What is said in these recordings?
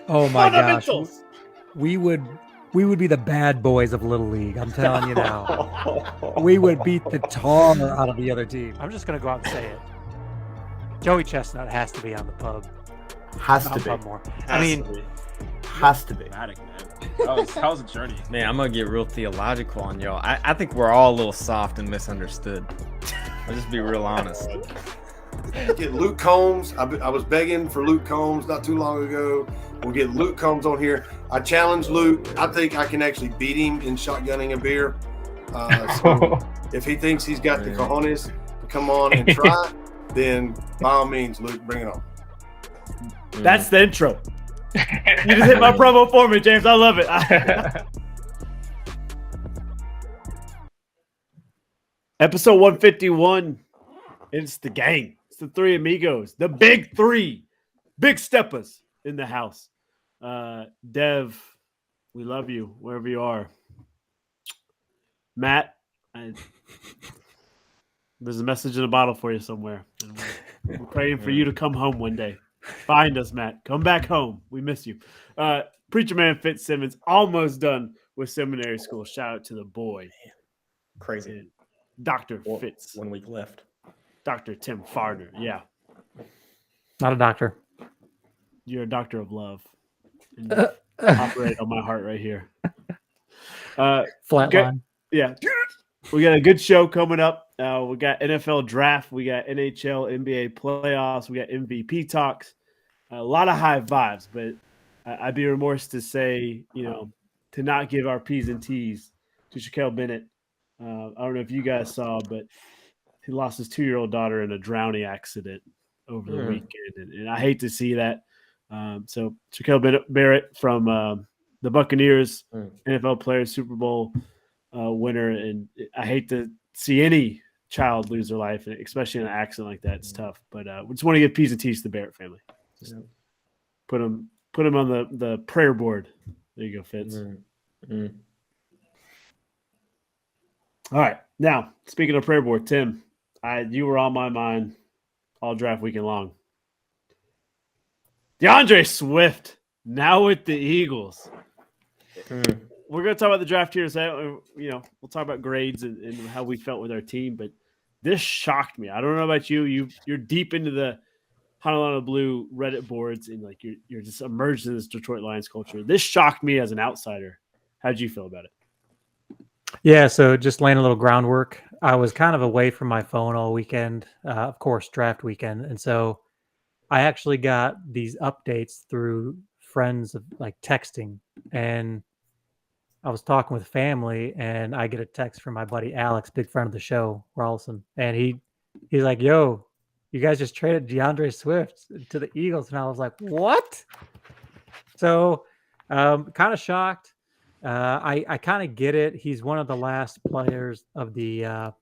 Oh my gosh. Fundamentals. We would be the bad boys of Little League. I'm telling you now. We would beat the tar out of the other team. I'm just gonna go out and say it. Joey Chestnut has to be on the pub. Has to Not be. pub more. I mean, Has to be. Dramatic, man. That was a journey. Man, I'm gonna get real theological on y'all. I think we're all a little soft and misunderstood. I'll just be real honest. Get Luke Combs. I was begging for Luke Combs not too long ago. We'll get Luke Combs on here. I challenge Luke. I think I can actually beat him in shotgunning a beer. So if he thinks he's got the cojones to come on and try, then by all means, Luke, bring it on. That's the intro. You just hit my promo for me, James. I love it. Episode 151. It's the gang. It's the three amigos. The big three. Big steppers in the house. Dev, we love you wherever you are. Matt, there's a message in a bottle for you somewhere. And we're praying for you to come home one day. Find us, Matt. Come back home. We miss you. Preacher Man Fitzsimmons, almost done with seminary school. Shout out to the boy. Crazy. Dr. Fitz. 1 week left. Dr. Tim Farner. Yeah. not a doctor. You're a doctor of love. And you operate on my heart right here. Flatline. Yeah. We got a good show coming up. We got NFL draft. We got NHL, NBA playoffs. We got MVP talks. A lot of high vibes, but I'd be remorse to say, to not give our P's and T's to Shaquille Bennett. I don't know if you guys saw, but he lost his 2-year-old daughter in a drowning accident over the weekend, and I hate to see that. So Shaquille Barrett from the Buccaneers, NFL player, Super Bowl winner, and I hate to see any child lose their life, especially in an accident like that. It's tough, but we just want to give P's and T's to the Barrett family. Just put them on the prayer board. There you go, Fitz. All right, now speaking of prayer board, Tim, you were on my mind all draft weekend long. DeAndre Swift now with the Eagles. We're going to talk about the draft here. So, we'll talk about grades and how we felt with our team. But this shocked me. I don't know about you. You're deep into the Honolulu Blue Reddit boards, and you're just immersed in this Detroit Lions culture. This shocked me as an outsider. How did you feel about it? Yeah, so just laying a little groundwork. I was kind of away from my phone all weekend, of course, draft weekend. And so I actually got these updates through friends of texting, and I was talking with family, and I get a text from my buddy Alex, big friend of the show, Rawlson, and he's like, "Yo, you guys just traded DeAndre Swift to the Eagles," and I was like, "What?" So, kind of shocked. I kind of get it. He's one of the last players of the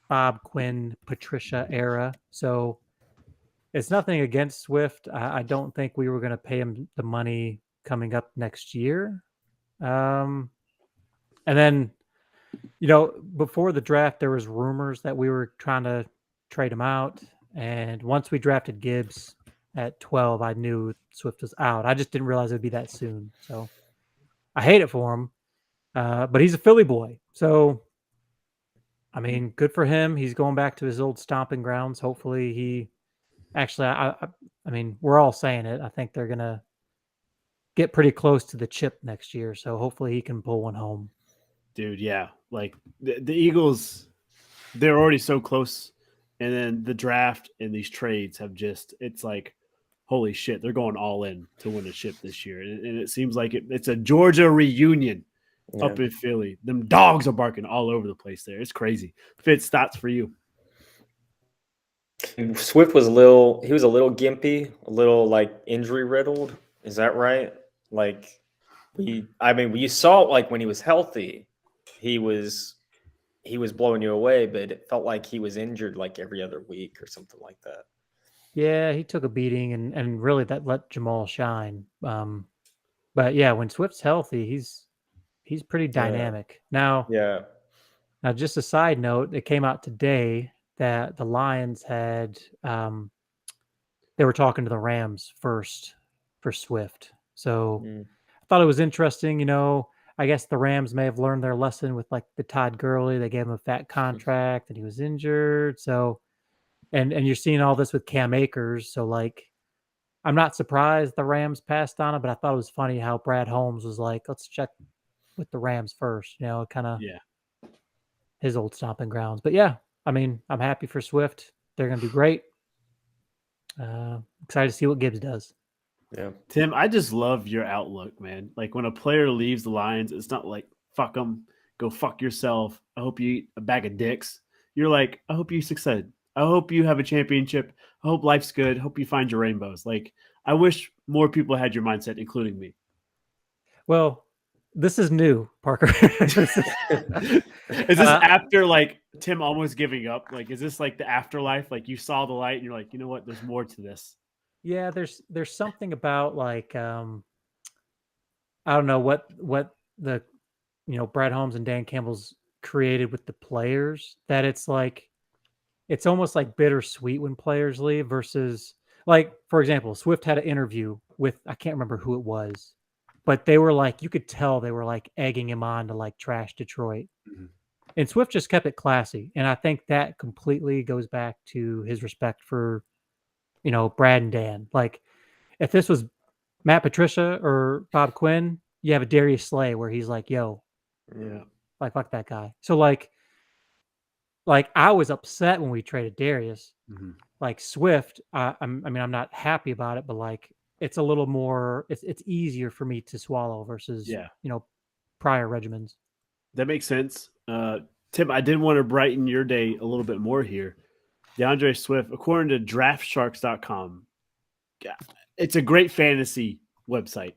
Bob Quinn, Patricia era, so it's nothing against Swift. I don't think we were going to pay him the money coming up next year. And then, before the draft, there was rumors that we were trying to trade him out. And once we drafted Gibbs at 12, I knew Swift was out. I just didn't realize it would be that soon. So I hate it for him. But he's a Philly boy. So, I mean, good for him. He's going back to his old stomping grounds. Hopefully he actually, I mean, we're all saying it. I think they're going to get pretty close to the chip next year. So hopefully he can pull one home. Dude, yeah. The Eagles, they're already so close. And then the draft and these trades have it's like, holy shit, they're going all in to win a chip this year. And it seems like it's a Georgia reunion up in Philly. Them dogs are barking all over the place there. It's crazy. Fitz, stats for you. Swift was a little gimpy, a little injury riddled. Is that right? You saw it when he was healthy, he was blowing you away, but it felt like he was injured every other week or something like that. Yeah, he took a beating and really that let Jamal shine. But yeah, when Swift's healthy, he's pretty dynamic. Now, just a side note, it came out today that the Lions had they were talking to the Rams first for Swift. So Mm. I thought it was interesting. I guess the Rams may have learned their lesson with like the Todd Gurley. They gave him a fat contract and he was injured. So, and you're seeing all this with Cam Akers. So like, I'm not surprised the Rams passed on it, but I thought it was funny how Brad Holmes was like, let's check with the Rams first, kind of Yeah. his old stomping grounds. But yeah, I mean, I'm happy for Swift. They're going to do great. Excited to see what Gibbs does. Yeah. Tim, I just love your outlook, man. Like when a player leaves the Lions, it's not like fuck them, go fuck yourself. I hope you eat a bag of dicks. You're like, I hope you succeed. I hope you have a championship. I hope life's good. Hope you find your rainbows. Like I wish more people had your mindset, including me. Well, this is new, Parker. Is this after like Tim almost giving up? Like, is this like the afterlife? Like you saw the light and you're like, you know what? There's more to this. Yeah, there's something about like I don't know what the Brad Holmes and Dan Campbell's created with the players that it's like it's almost like bittersweet when players leave versus like for example, Swift had an interview with I can't remember who it was, but they were like you could tell they were like egging him on to like trash Detroit. Mhm. And Swift just kept it classy, and I think that completely goes back to his respect for Brad and Dan. Like, if this was Matt Patricia or Bob Quinn, you have a Darius Slay where he's like, yo, Yeah. like, fuck that guy. So, like I was upset when we traded Darius. Mhm. Like, Swift, I'm not happy about it, but, like, it's a little more, it's easier for me to swallow versus, Yeah. prior regimens. That makes sense. Tim, I did want to brighten your day a little bit more here. DeAndre Swift, according to draftsharks.com, it's a great fantasy website.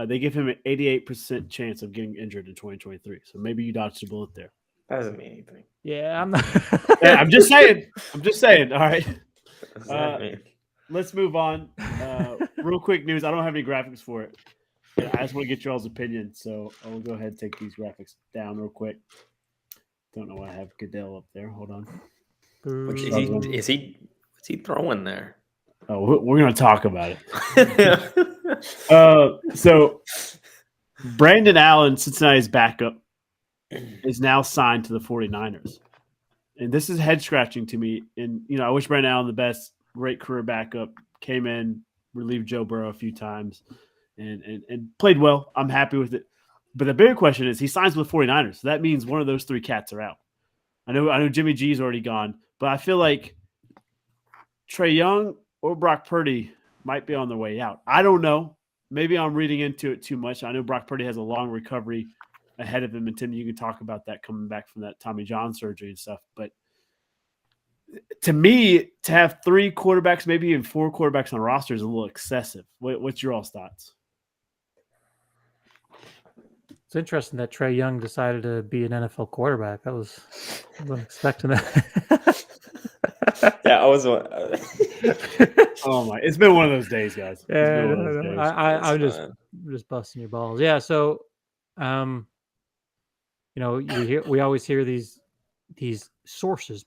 They give him an 88% chance of getting injured in 2023. So maybe you dodged a bullet there. That doesn't mean anything. Yeah, I'm not. Yeah, I'm just saying. All right. What does that mean? Let's move on. Real quick news. I don't have any graphics for it. I just want to get y'all's opinion. So I will go ahead and take these graphics down real quick. Don't know why I have Goodell up there. Hold on. Look, is he what's he throwing there? Oh, we're going to talk about it. So Brandon Allen, Cincinnati's backup, is now signed to the 49ers. And this is head scratching to me. And, I wish Brandon Allen the best. Great career backup. Came in, relieved Joe Burrow a few times and played well. I'm happy with it. But the bigger question is he signs with the 49ers. So that means one of those three cats are out. I know Jimmy G's already gone, but I feel like Trey Young or Brock Purdy might be on their way out. I don't know. Maybe I'm reading into it too much. I know Brock Purdy has a long recovery ahead of him, and Tim, you can talk about that coming back from that Tommy John surgery and stuff. But to me, to have three quarterbacks, maybe even four quarterbacks on a roster is a little excessive. What's your all's thoughts? It's interesting that Trey Young decided to be an NFL quarterback. I wasn't expecting that. Yeah, I was. Oh my! It's been one of those days, guys. Yeah, no. I'm just busting your balls. Yeah, so, we always hear these sources,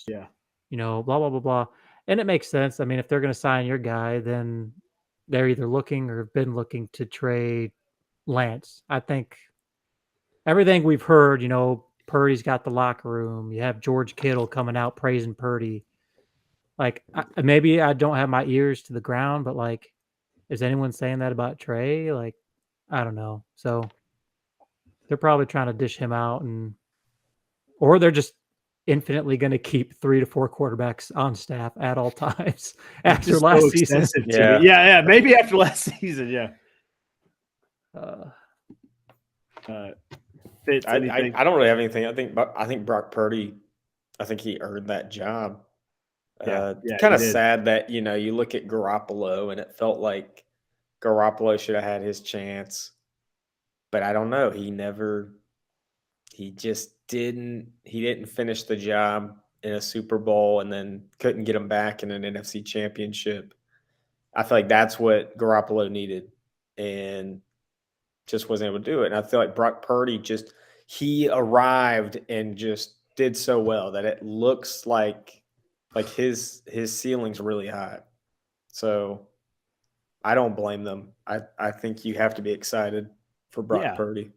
Yeah. blah blah blah blah, and it makes sense. I mean, if they're going to sign your guy, then they're either looking or have been looking to trade Lance. I think everything we've heard, Purdy's got the locker room. You have George Kittle coming out praising Purdy. Like, maybe I don't have my ears to the ground, but like, is anyone saying that about Trey? Like, I don't know. So they're probably trying to dish him out, or they're just infinitely going to keep 3 to 4 quarterbacks on staff at all times after last season. Yeah. Maybe after last season. Yeah. Fitz, I don't really have anything. I think Brock Purdy, I think he earned that job. Kind of sad that you look at Garoppolo and it felt like Garoppolo should have had his chance, but I don't know. He just didn't finish the job in a Super Bowl and then couldn't get him back in an NFC Championship. I feel like that's what Garoppolo needed and just wasn't able to do it. And I feel like Brock Purdy he arrived and just did so well that it looks like his ceiling's really high. So I don't blame them. I think you have to be excited for Brock Yeah. Purdy.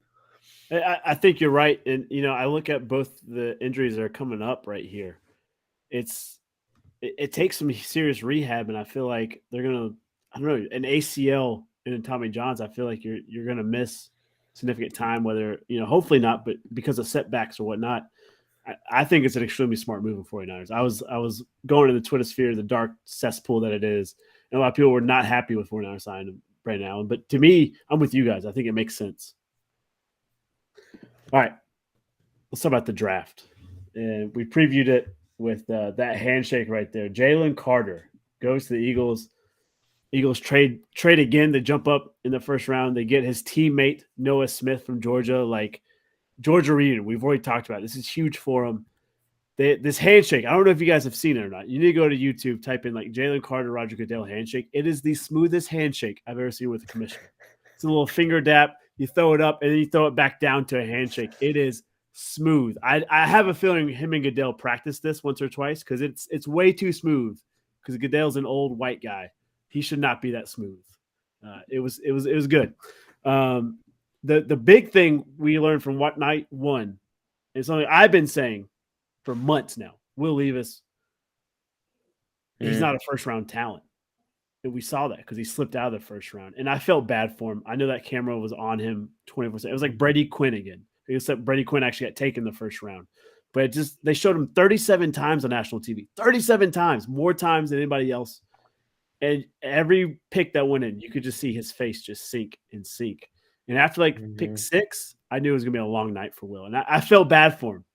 I think you're right. And, I look at both the injuries that are coming up right here. It takes some serious rehab, and I feel like they're going to, I don't know, an ACL and Tommy John's, I feel like you're going to miss significant time, whether, hopefully not, but because of setbacks or whatnot. I think it's an extremely smart move for 49ers. I was going to the Twitter sphere, the dark cesspool that it is, and a lot of people were not happy with 49ers signing Brandon Allen. But to me, I'm with you guys. I think it makes sense. All right, let's talk about the draft. And we previewed it with that handshake right there. Jalen Carter goes to the Eagles. Eagles trade again to jump up in the first round. They get his teammate Noah Smith from Georgia. Like Georgia reunion, we've already talked about. This is huge for them. This handshake, I don't know if you guys have seen it or not. You need to go to YouTube, type in like Jalen Carter, Roger Goodell handshake. It is the smoothest handshake I've ever seen with a commissioner. It's a little finger dap. You throw it up and then you throw it back down to a handshake. It is smooth. I have a feeling him and Goodell practiced this once or twice because it's way too smooth. Because Goodell's an old white guy. He should not be that smooth. It was good. The big thing we learned from what night one is something I've been saying for months now. Will Levis, he's not a first round talent. And we saw that because he slipped out of the first round. And I felt bad for him. I know that camera was on him 24/7. It was like Brady Quinn again. Except Brady Quinn actually got taken the first round. But they showed him 37 times on national TV. 37 times, more times than anybody else. And every pick that went in, you could just see his face just sink and sink. And after pick 6, I knew it was gonna be a long night for Will. And I felt bad for him.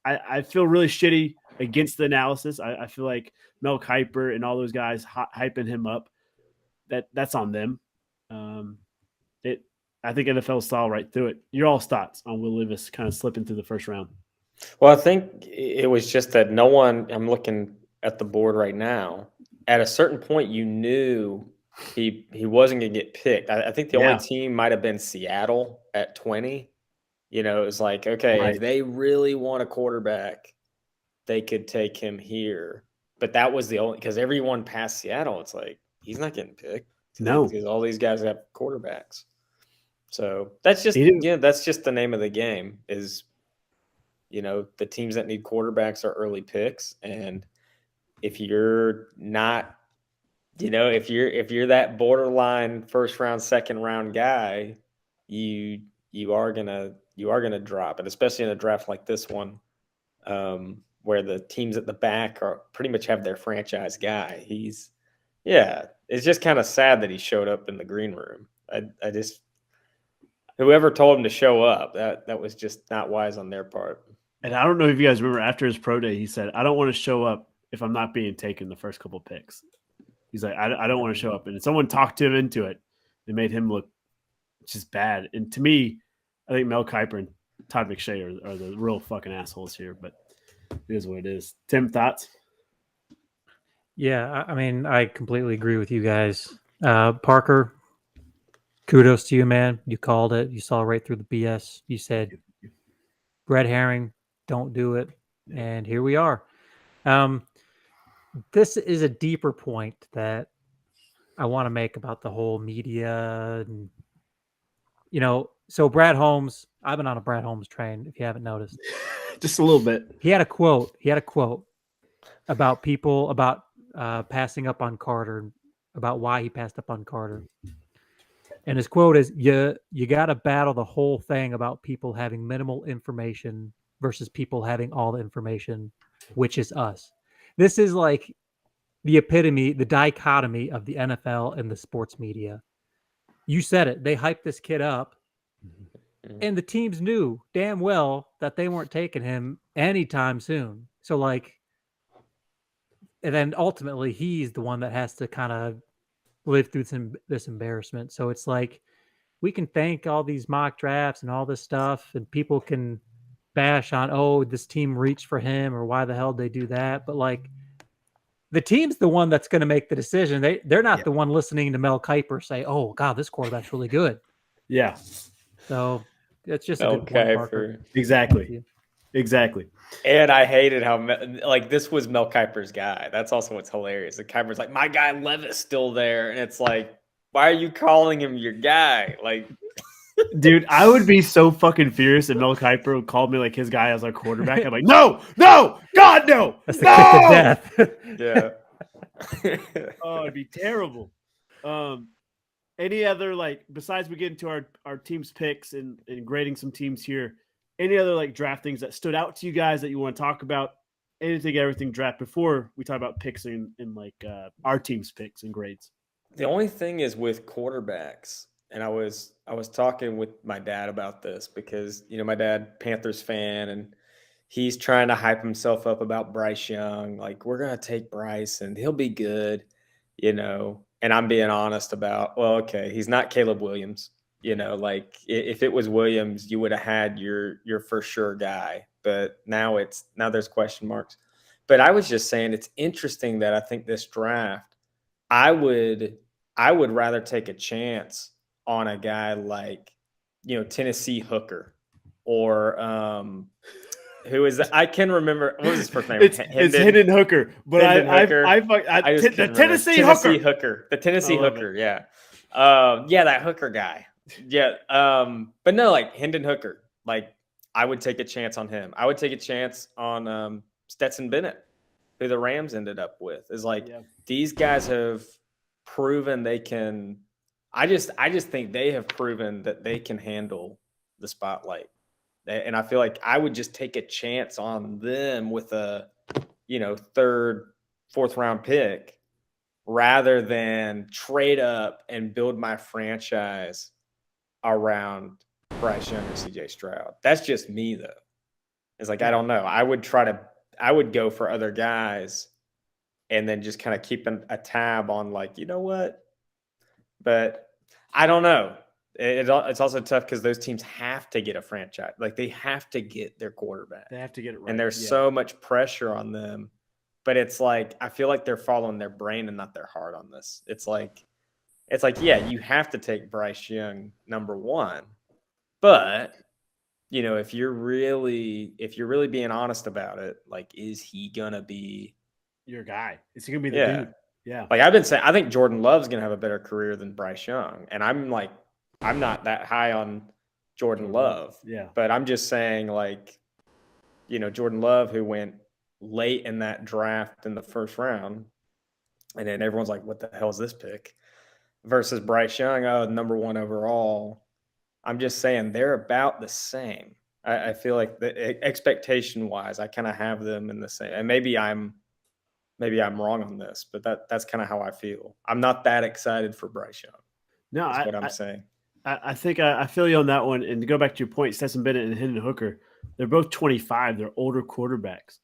I feel really shitty against the analysis. I feel like Mel Kiper and all those guys hyping him up. That's on them. I think NFL saw right through it. Your all's thoughts on Will Levis kind of slipping through the first round? Well, I think it was just that no one, I'm looking at the board right now, at a certain point you knew he wasn't going to get picked. I think the only team might have been Seattle at 20. It was like, okay, Right. if they really want a quarterback, they could take him here. But that was the only, because everyone past Seattle, it's like, he's not getting picked. No. Because all these guys have quarterbacks. So that's just that's just the name of the game is, the teams that need quarterbacks are early picks. And if you're not, if you're that borderline first round, second round guy, you are gonna drop. And especially in a draft like this one, where the teams at the back are pretty much have their franchise guy. It's just kind of sad that he showed up in the green room. I just, whoever told him to show up, that was just not wise on their part. And I don't know if you guys remember after his pro day, he said, I don't want to show up if I'm not being taken the first couple picks. He's like, I don't want to show up. And someone talked him into it. It made him look just bad. And to me, I think Mel Kiper and Todd McShay are the real fucking assholes here. But it is what it is. Tim, thoughts? Yeah, I mean, I completely agree with you guys. Parker, kudos to you, man. You called it. You saw right through the BS. You said, red herring, don't do it. And here we are. This is a deeper point that I want to make about the whole media. And, so Brad Holmes, I've been on a Brad Holmes train, if you haven't noticed. Just a little bit. He had a quote about people, about passing up on Carter, about why he passed up on Carter. And his quote is, you got to battle the whole thing about people having minimal information versus people having all the information, which is us. This is like the epitome, the dichotomy of the NFL and the sports media. You said it. They hyped this kid up, and the teams knew damn well that they weren't taking him anytime soon. So, and then ultimately he's the one that has to kind of live through this embarrassment. So it's like, we can thank all these mock drafts and all this stuff, and people can bash on, this team reached for him, or why the hell did they do that? But the team's the one that's going to make the decision. They're not the one listening to Mel Kiper say, oh God, this quarterback's really good. Yeah. So it's just a good point, Parker. Exactly. Exactly. And I hated how like this was Mel Kiper's guy. That's also what's hilarious. The Kiper's like, my guy Levis still there, and it's like, why are you calling him your guy? Like, Dude, I would be so fucking furious if Mel Kiper would call me like his guy as our quarterback. I'm like, no, God, no, That's the kick of no. death. yeah. Oh, it'd be terrible. Any other, like, besides we get into our team's picks and grading some teams here, any other like draft things that stood out to you guys that you want to talk about? Anything, everything draft before we talk about picks and like our team's picks and grades. The only thing is with quarterbacks, and I was talking with my dad about this because my dad Panthers fan, and he's trying to hype himself up about Bryce Young. Like, we're gonna take Bryce and he'll be good, And I'm being honest about, well, okay, he's not Caleb Williams. Like if it was Williams, you would have had your for sure guy. But now there's question marks. But I was just saying it's interesting that I think this draft, I would rather take a chance on a guy like, Tennessee Hooker or who is that? I can remember what was his first name? It's Hendon Hooker, but the Tennessee Hooker. The Tennessee Hooker, yeah. That Hooker guy. Yeah. But no, like Hendon Hooker. Like, I would take a chance on him. I would take a chance on Stetson Bennett, who the Rams ended up with. Is like these guys have proven they can. I just think they have proven that they can handle the spotlight. And I feel like I would just take a chance on them with a, third, fourth round pick rather than trade up and build my franchise around Bryce Young or CJ Stroud. That's just me though. It's like, I don't know. I would go for other guys and then just kind of keeping a tab on like, you know what? But I don't know. It's also tough because those teams have to get a franchise. Like, they have to get their quarterback. They have to get it right. And there's so much pressure on them. But it's like, I feel like they're following their brain and not their heart on this. It's like, yeah, you have to take Bryce Young number one. But, if you're really being honest about it, like, is he going to be your guy? Is he going to be the dude? Yeah. Like, I've been saying, I think Jordan Love's going to have a better career than Bryce Young. And I'm not that high on Jordan Love. Yeah. But I'm just saying, like, Jordan Love, who went late in that draft in the first round, and then everyone's like, what the hell is this pick? Versus Bryce Young, number one overall. I'm just saying they're about the same. I feel like the expectation-wise, I kind of have them in the same. And maybe I'm wrong on this, but that's kind of how I feel. I'm not that excited for Bryce Young. No, that's what I'm saying. I think I feel you on that one. And to go back to your point, Stetson Bennett and Hendon Hooker, they're both 25. They're older quarterbacks.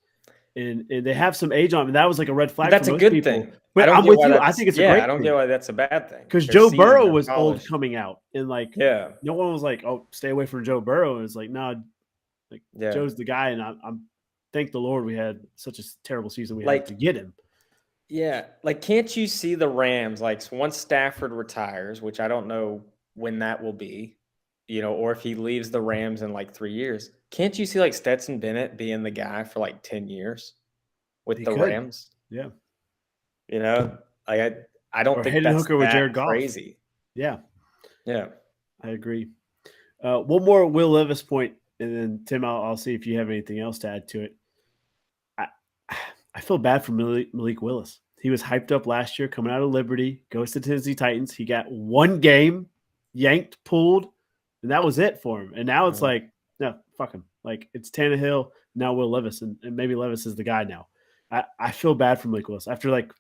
And they have some age on them. And that was like a red flag. That's for a most good people. thing. But I'm with you. I think it's a great I don't thing. get why that's a bad thing. Because Joe Burrow was old coming out. And like, no one was like, oh, stay away from Joe Burrow. And it's like, no, Joe's the guy. And I'm thank the Lord we had such a terrible season we had to get him. Yeah. Like, can't you see the Rams? Like, once Stafford retires, which I don't know when that will be, or if he leaves the Rams in like 3 years, can't you see like Stetson Bennett being the guy for like 10 years with the Rams? Yeah. Like I don't think Hendon that's Hooker with Jared Goff. Crazy. Yeah. Yeah. I agree. One more Will Levis point, and then Tim, I'll see if you have anything else to add to it. I feel bad for Malik Willis. He was hyped up last year coming out of Liberty, goes to Tennessee Titans. He got one game, yanked, pulled, and that was it for him. And now it's like, no, fuck him. Like, it's Tannehill, now Will Levis, and maybe Levis is the guy now. I feel bad for Malik Willis. After like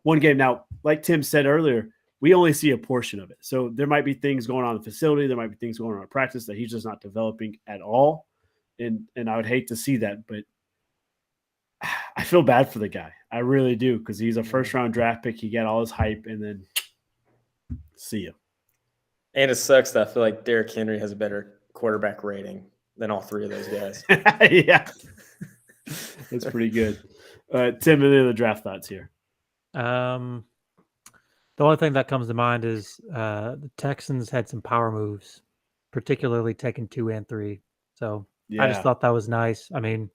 one game now, like Tim said earlier, we only see a portion of it. So there might be things going on in the facility. There might be things going on in practice that he's just not developing at all. And I would hate to see that, but I feel bad for the guy. I really do, because he's a first-round draft pick. He got all his hype, and then see you. And it sucks that I feel like Derrick Henry has a better quarterback rating than all three of those guys. Yeah. That's pretty good. Tim, any other draft thoughts here? The only thing that comes to mind is the Texans had some power moves, particularly taking 2 and 3. So Yeah. I just thought that was nice. I mean,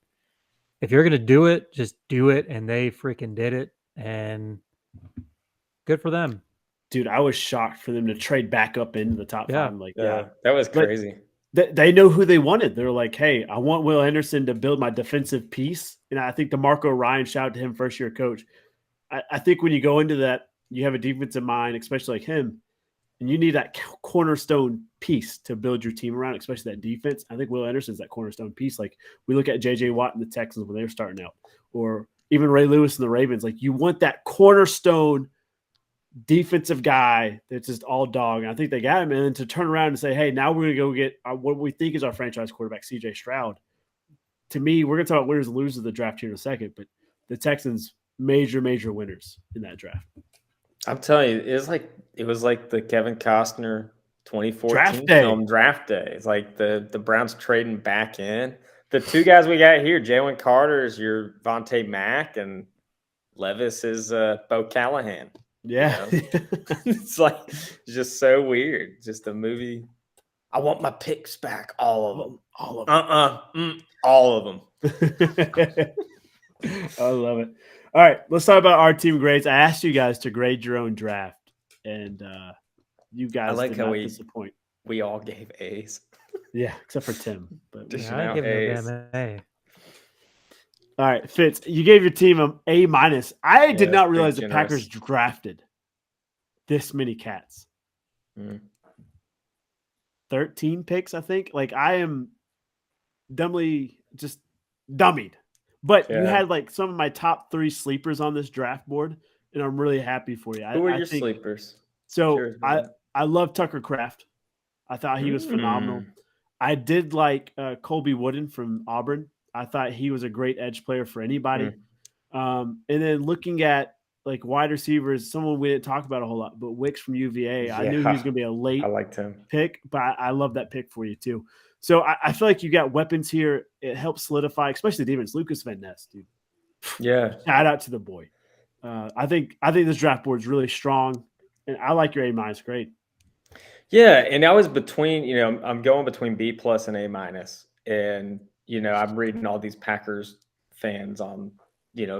if you're gonna do it, just do it, and they freaking did it, and good for them. Dude, I was shocked for them to trade back up into the top Yeah. five. Like, Yeah, that was But- crazy. they know who they wanted. They're like, hey, I want Will Anderson to build my defensive piece. And I think DeMarco Ryan, shout out to him, first year coach. I think when you go into that, you have a defensive mind, especially like him, and you need that cornerstone piece to build your team around, especially that defense. I think Will Anderson's that cornerstone piece. Like we look at J.J. Watt and the Texans when they were starting out, or even Ray Lewis and the Ravens. Like you want that cornerstone defensive guy that's just all dog. And I think they got him. And then to turn around and say, hey, now we're going to go get what we think is our franchise quarterback, CJ Stroud. To me, we're going to talk about winners and losers of the draft here in a second, but the Texans, major winners in that draft. I'm telling you, it was like the Kevin Costner 2014 Draft day. film Draft Day. It's like the Browns trading back in. The two guys we got here, Jalen Carter is your Vontae Mack, and Levis is Bo Callahan. Yeah. It's just so weird. Just a movie. I want my picks back, all of them. All of them. All of them. I love it. All right, let's talk about our team grades. I asked you guys to grade your own draft, and you guys like did how not we- disappoint. We all gave A's. Yeah, except for Tim. But Just- Yeah, I give A's. him a damn A. all right, Fitz, you gave your team an A minus. I did Yeah, not pretty realize the generous. Packers drafted this many cats. Mm. 13 picks, I think. Like I am dumbly just dummied. But you Yeah. had like some of my top 3 sleepers on this draft board, and I'm really happy for you. Who are I your think, sleepers? So Curious I about I love Tucker Kraft. I thought he was phenomenal. Mm. I did like Colby Wooden from Auburn. I thought he was a great edge player for anybody. And then looking at like wide receivers, someone we didn't talk about a whole lot, but Wicks from UVA. I knew he was going to be a late I liked him. pick, but I love that pick for you too. So I feel like you got weapons here. It helps solidify, especially the defense. Lucas Van Ness, dude. Yeah. Shout out to the boy. I think this draft board is really strong, and I like your A minus grade. Yeah, and I was between, I'm going between B plus and A minus, and I'm reading all these Packers fans on,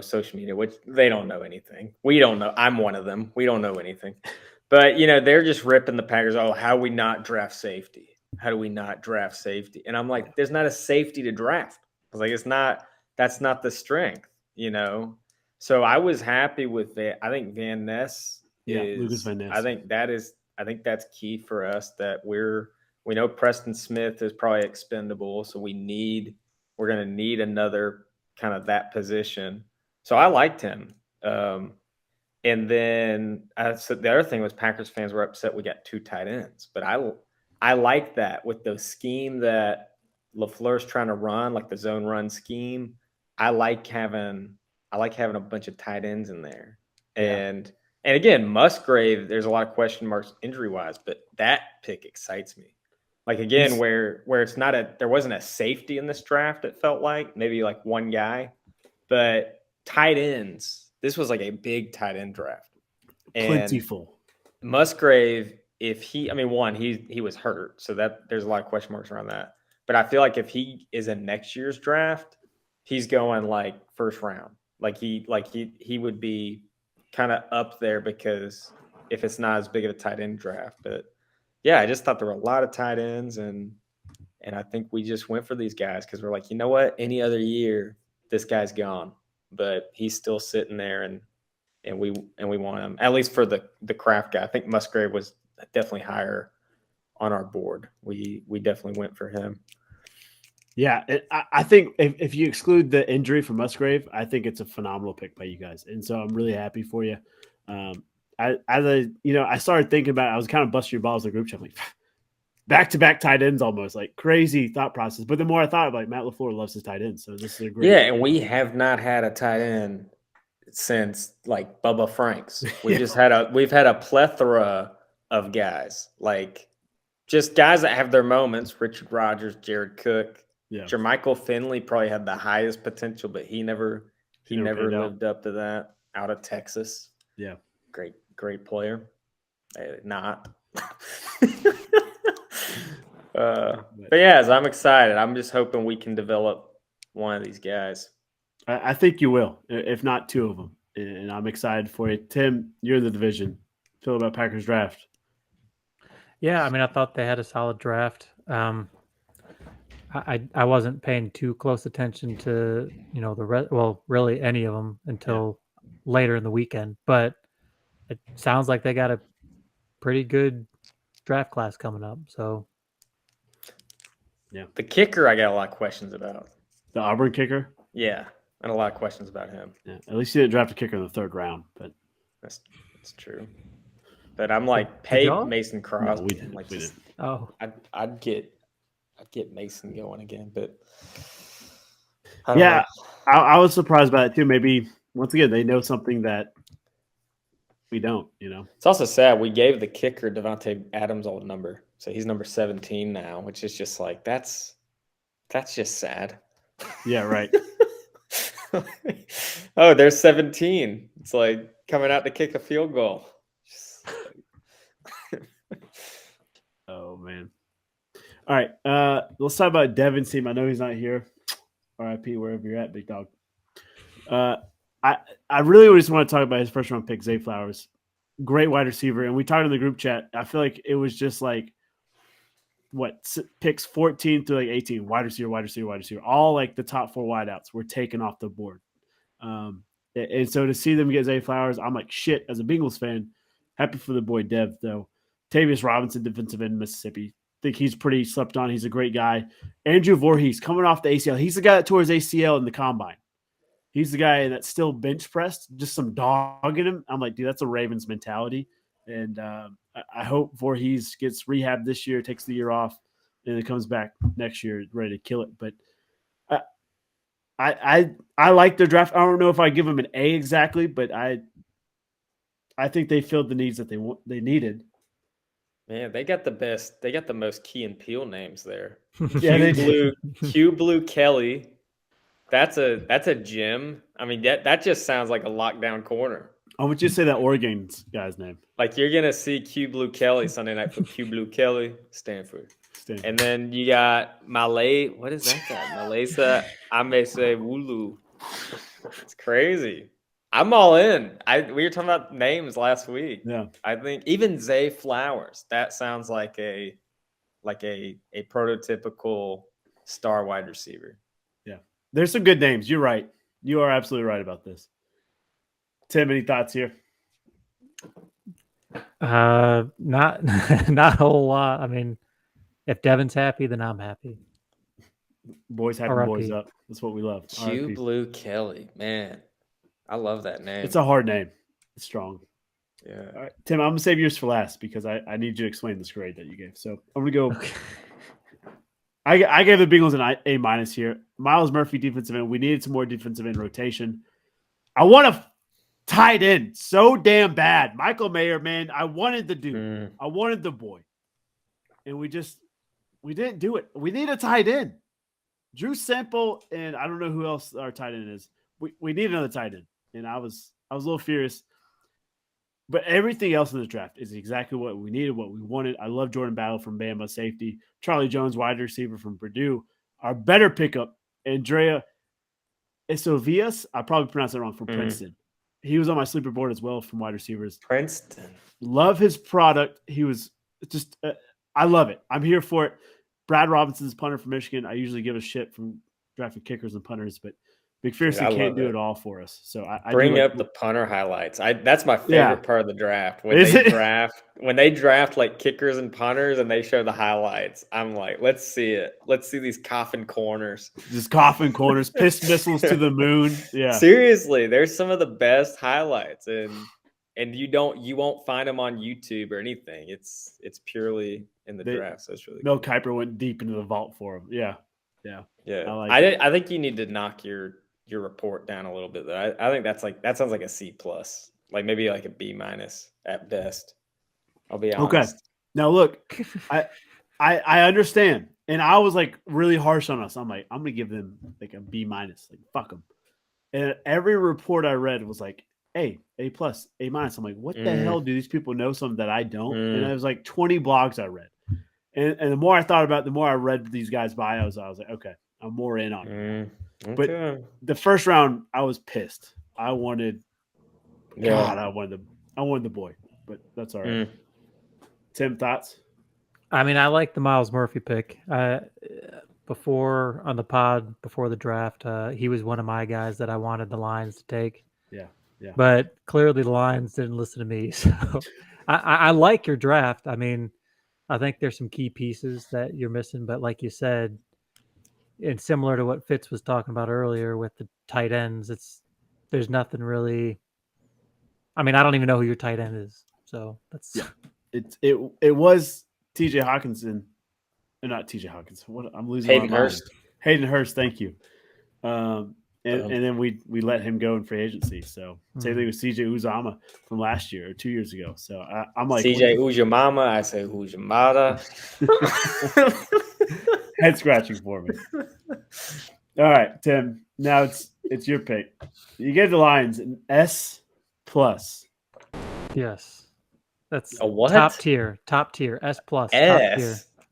social media, which they don't know anything. We don't know. I'm one of them. We don't know anything, but they're just ripping the Packers. Oh, how do we not draft safety? How do we not draft safety? And I'm like, there's not a safety to draft. I was like, that's not the strength, So I was happy with it. I think Van Ness Lucas Van Ness. I think that's key for us, that we know Preston Smith is probably expendable, so we're going to need another kind of that position. So I liked him. And then so the other thing was Packers fans were upset we got 2 tight ends, but I like that with the scheme that LaFleur's trying to run, like the zone run scheme. I like having a bunch of tight ends in there. And again, Musgrave, there's a lot of question marks injury wise, but that pick excites me. Like again, where it's there wasn't a safety in this draft, it felt like maybe like one guy, but tight ends, this was like a big tight end draft. And Plentiful. Musgrave, he was hurt, so that there's a lot of question marks around that. But I feel like if he is in next year's draft, he's going like first round. Like he would be kind of up there, because if it's not as big of a tight end draft. But yeah, I just thought there were a lot of tight ends, and I think we just went for these guys because we're like, you know what? Any other year, this guy's gone, but he's still sitting there, and we want him, at least for the Kraft guy. I think Musgrave was definitely higher on our board. We definitely went for him. Yeah, I think if you exclude the injury from Musgrave, I think it's a phenomenal pick by you guys, and so I'm really happy for you. I started thinking about it. I was kind of busting your balls in the group chat, like back-to-back tight ends, almost like crazy thought process. But the more I thought, like Matt LaFleur loves his tight ends, so this is a great. Yeah, and we have not had a tight end since like Bubba Franks. We've had a plethora of guys, like just guys that have their moments. Richard Rodgers, Jared Cook. Yeah. Jermichael Finley probably had the highest potential, but he never never panned out. lived up to that. Out of Texas. Yeah. Great player. Not. But yeah, as I'm excited. I'm just hoping we can develop one of these guys. I think you will, if not two of them. And I'm excited for you. Tim, you're in the division. Feel about Packers draft. Yeah, I mean, I thought they had a solid draft. I wasn't paying too close attention to really any of them until later in the weekend. But it sounds like they got a pretty good draft class coming up. So The kicker, I got a lot of questions about. The Auburn kicker. Yeah, and a lot of questions about him. Yeah, at least you didn't draft a kicker in the third round. But That's true. But I'm like, Did pay y'all? Mason Crosby. we didn't. Like, We just- didn't. oh, I'd get Mason going again, but I don't Yeah, know. I was surprised by it too. Maybe once again they know something that we don't. It's also sad we gave the kicker Devontae Adams' old number, so he's number 17 now, which is just like that's just sad. Yeah, right. Oh, there's 17. It's like coming out to kick a field goal. Oh man. All right. Let's talk about Devin's team. I know he's not here. RIP wherever you're at, big dog. I really just want to talk about his first round pick, Zay Flowers. Great wide receiver. And we talked in the group chat. I feel like it was just like picks 14 through like 18, wide receiver. All like the top 4 wideouts were taken off the board. And so to see them get Zay Flowers, I'm like, shit, as a Bengals fan, happy for the boy Dev, though. Tavius Robinson, defensive end, Mississippi. Think he's pretty slept on. He's a great guy. Andrew Voorhees coming off the ACL. He's the guy that tore his ACL in the combine. He's the guy that's still bench pressed, just some dog in him. I'm like, dude, that's a Ravens mentality. And I hope Voorhees gets rehab this year, takes the year off, and it comes back next year ready to kill it. But I like their draft. I don't know if I give them an A exactly, but I think they filled the needs that they needed. Man, they got the best. They got the most Key and Peele names there. Yeah, they do. Q Blue Kelly. That's a gym. I mean, that just sounds like a lockdown corner. I want you to say that Oregon guy's name. Like you're gonna see Q Blue Kelly Sunday night for Q Blue Kelly, Stanford. And then you got Malay. What is that guy? Malaysia Amese Wulu. It's crazy. I'm all in. We were talking about names last week. Yeah. I think even Zay Flowers. That sounds like a prototypical star wide receiver. Yeah. There's some good names. You're right. You are absolutely right about this. Tim, any thoughts here? not not a whole lot. I mean, if Devin's happy, then I'm happy. Boys having RIP. boys up. That's what we love. Q RIP. Blue Kelly. Man, I love that name. It's a hard name. It's strong. yeah. All right, Tim, I'm gonna save yours for last because I need you to explain this grade that you gave. So I'm gonna go. Okay. I gave the Bengals an A minus here. Miles Murphy, defensive end. We needed some more defensive end rotation. I want a tight end so damn bad. Michael Mayer, man, I wanted the dude. I wanted the boy, and we didn't do it. We need a tight end. Drew Sample, and I don't know who else our tight end is. We need another tight end, and I was a little furious. But everything else in the draft is exactly what we needed, what we wanted. I love Jordan Battle from Bama, safety. Charlie Jones, wide receiver from Purdue. Our better pickup, Andrea Esovias. I probably pronounced that wrong, from Princeton. He was on my sleeper board as well from wide receivers. Princeton. Love his product. He was just I love it. I'm here for it. Brad Robinson's punter from Michigan. I usually give a shit from drafting kickers and punters, but McPherson I can't love do it. it all for us. So I Bring do up like, the punter highlights. That's my favorite Yeah. part of the draft. When Is they it? draft like kickers and punters and they show the highlights. I'm like, let's see it. Let's see these coffin corners. just coffin corners, piss missiles to the moon. Yeah. Seriously, there's some of the best highlights, and you won't find them on YouTube or anything. It's purely in the They- draft, so it's really Mel cool. Kiper went deep into the vault for him. Yeah. Yeah, I like I think you need to knock your report down a little bit. Though. I think that sounds like a C plus, like maybe like a B minus at best. I'll be honest. Okay. Now look, I understand, and I was like really harsh on us. I'm like, I'm gonna give them like a B minus, like fuck them. And every report I read was like A plus, A minus. I'm like, what the hell do these people know something that I don't? And it was like 20 blogs I read, And the more I thought about it, the more I read these guys' bios, I was like, okay, I'm more in on it. But Okay. the first round, I was pissed. I wanted Yeah. I wanted the boy, but that's all right. Tim, thoughts? I mean, I like the Miles Murphy pick. Before on the pod, before the draft, he was one of my guys that I wanted the Lions to take. Yeah. But clearly the Lions didn't listen to me. So I like your draft. I mean, I think there's some key pieces that you're missing. But like you said, and similar to what Fitz was talking about earlier with the tight ends, there's nothing really. I mean, I don't even know who your tight end is. So that's It was TJ Hawkinson. Not TJ Hawkinson. What I'm losing Hayden my mind. Hurst. Hayden Hurst, thank you. And then we let him go in free agency. So same thing with CJ Uzama from last year or 2 years ago. So I'm like CJ, who's your mama? I say, who's your mother? head scratching for me. All right, Tim. Now it's your pick. You gave the Lions an S+. yes, that's A what? top tier, S+, top tier. S.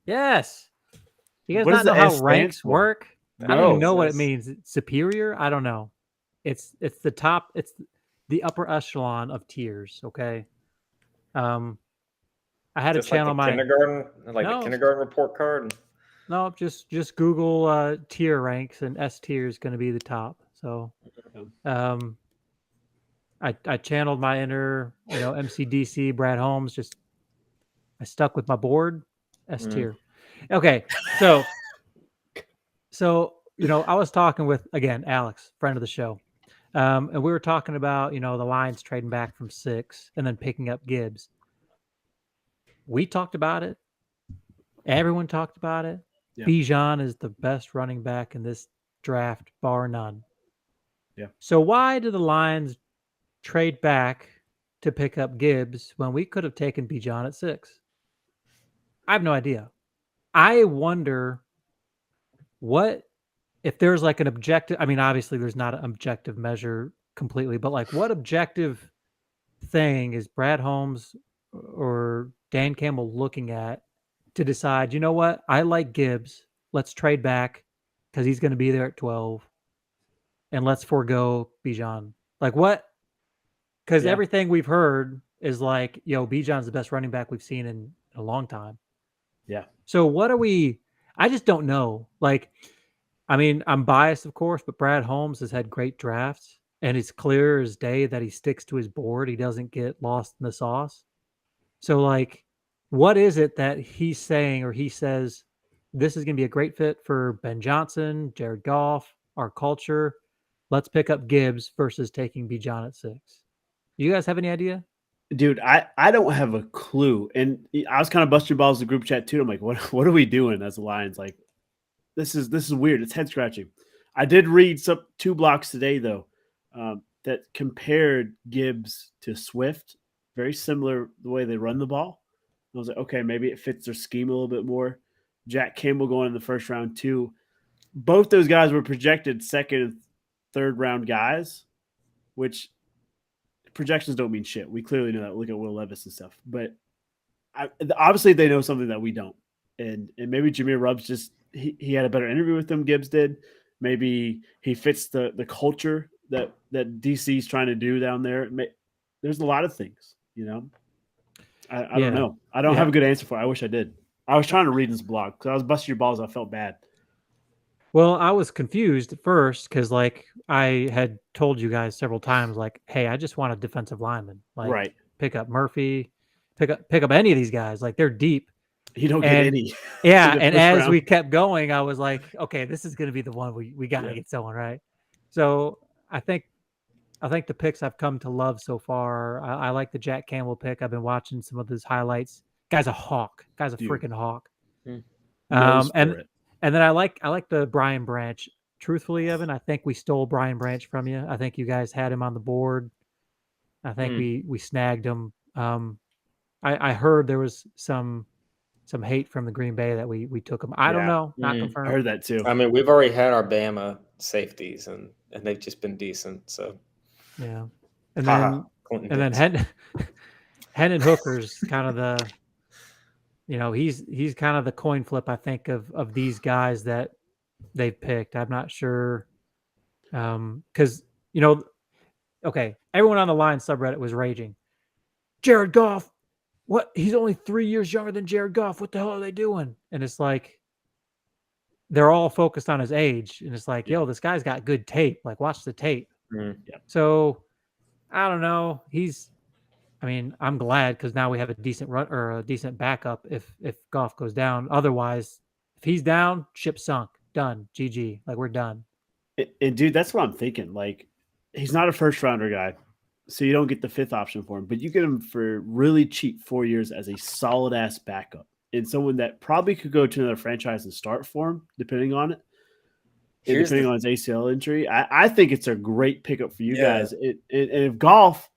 Yes. You guys What not does know the how S stand ranks for? work? I don't No. even know what it S. means. Superior? I don't know. It's the top. It's the upper echelon of tiers. Okay. I had Just to channel like the my kindergarten, like No. the kindergarten report card. no. Just Google tier ranks, and S tier is going to be the top. So, I channeled my inner MCDC Brad Holmes. I stuck with my board S tier. Okay, so I was talking with, again, Alex, friend of the show, and we were talking about the Lions trading back from 6 and then picking up Gibbs. We talked about it. Everyone talked about it. Yeah. Bijan is the best running back in this draft, bar none. Yeah. So why do the Lions trade back to pick up Gibbs when we could have taken Bijan at 6? I have no idea. I wonder what if there's like an objective. I mean, obviously there's not an objective measure completely, but like what objective thing is Brad Holmes or Dan Campbell looking at to decide, you know what, I like Gibbs. Let's trade back because he's going to be there at 12, and let's forego Bijan. Like what? Because everything we've heard is like, Bijan's the best running back we've seen in a long time. Yeah. So what are we? I just don't know. Like, I mean, I'm biased, of course, but Brad Holmes has had great drafts, and it's clear as day that he sticks to his board. He doesn't get lost in the sauce. So, like, what is it that he's saying, or he says, this is going to be a great fit for Ben Johnson, Jared Goff, our culture. Let's pick up Gibbs versus taking Bijan at 6. You guys have any idea? Dude, I don't have a clue. And I was kind of busting balls in the group chat too. I'm like, what are we doing as the Lions? Like, this is weird. It's head scratching. I did read 2 blocks today though, that compared Gibbs to Swift. Very similar the way they run the ball. I was like, okay, maybe it fits their scheme a little bit more. Jack Campbell going in the first round too. Both those guys were projected second and third round guys, which projections don't mean shit. We clearly know that. Look at Will Levis and stuff. But obviously they know something that we don't. And maybe Jameer Rubbs he had a better interview with them, Gibbs did. Maybe he fits the culture that DC's trying to do down there. There's a lot of things, I don't know. I don't have a good answer for it. I wish I did. I was trying to read this blog because I was busting your balls. I felt bad. Well, I was confused at first because, like, I had told you guys several times, like, hey, I just want a defensive lineman. Like, Right. Pick up Murphy, pick up any of these guys. Like, they're deep. You don't get any. Yeah, in the and first as round. we kept going, I was like, okay, this is going to be the one we got to get someone, right? So I think the picks I've come to love so far. I like the Jack Campbell pick. I've been watching some of his highlights. Guy's a hawk. Guy's a freaking hawk. And then I like the Brian Branch. Truthfully, Evan, I think we stole Brian Branch from you. I think you guys had him on the board. I think we snagged him. I heard there was some hate from the Green Bay that we took him. I don't know, not confirmed. I heard that too. I mean, we've already had our Bama safeties, and they've just been decent. So yeah, and then Hendon Hooker's kind of he's kind of the coin flip, I think, of these guys that they've picked. I'm not sure. Because, okay, everyone on the Line subreddit was raging. Jared Goff, what? He's only 3 years younger than Jared Goff. What the hell are they doing? And it's like, they're all focused on his age. And it's like, yo, this guy's got good tape. Like, watch the tape. Mhm. So, I don't know. I'm glad because now we have a decent run or a decent backup if Goff goes down. Otherwise, if he's down, ship sunk. Done. GG. Like, we're done. And dude, that's what I'm thinking. Like, he's not a first rounder guy, so you don't get the fifth option for him, but you get him for really cheap 4 years as a solid ass backup and someone that probably could go to another franchise and start for him, depending on it. And depending on his ACL injury, I think it's a great pickup for you guys. And if Goff,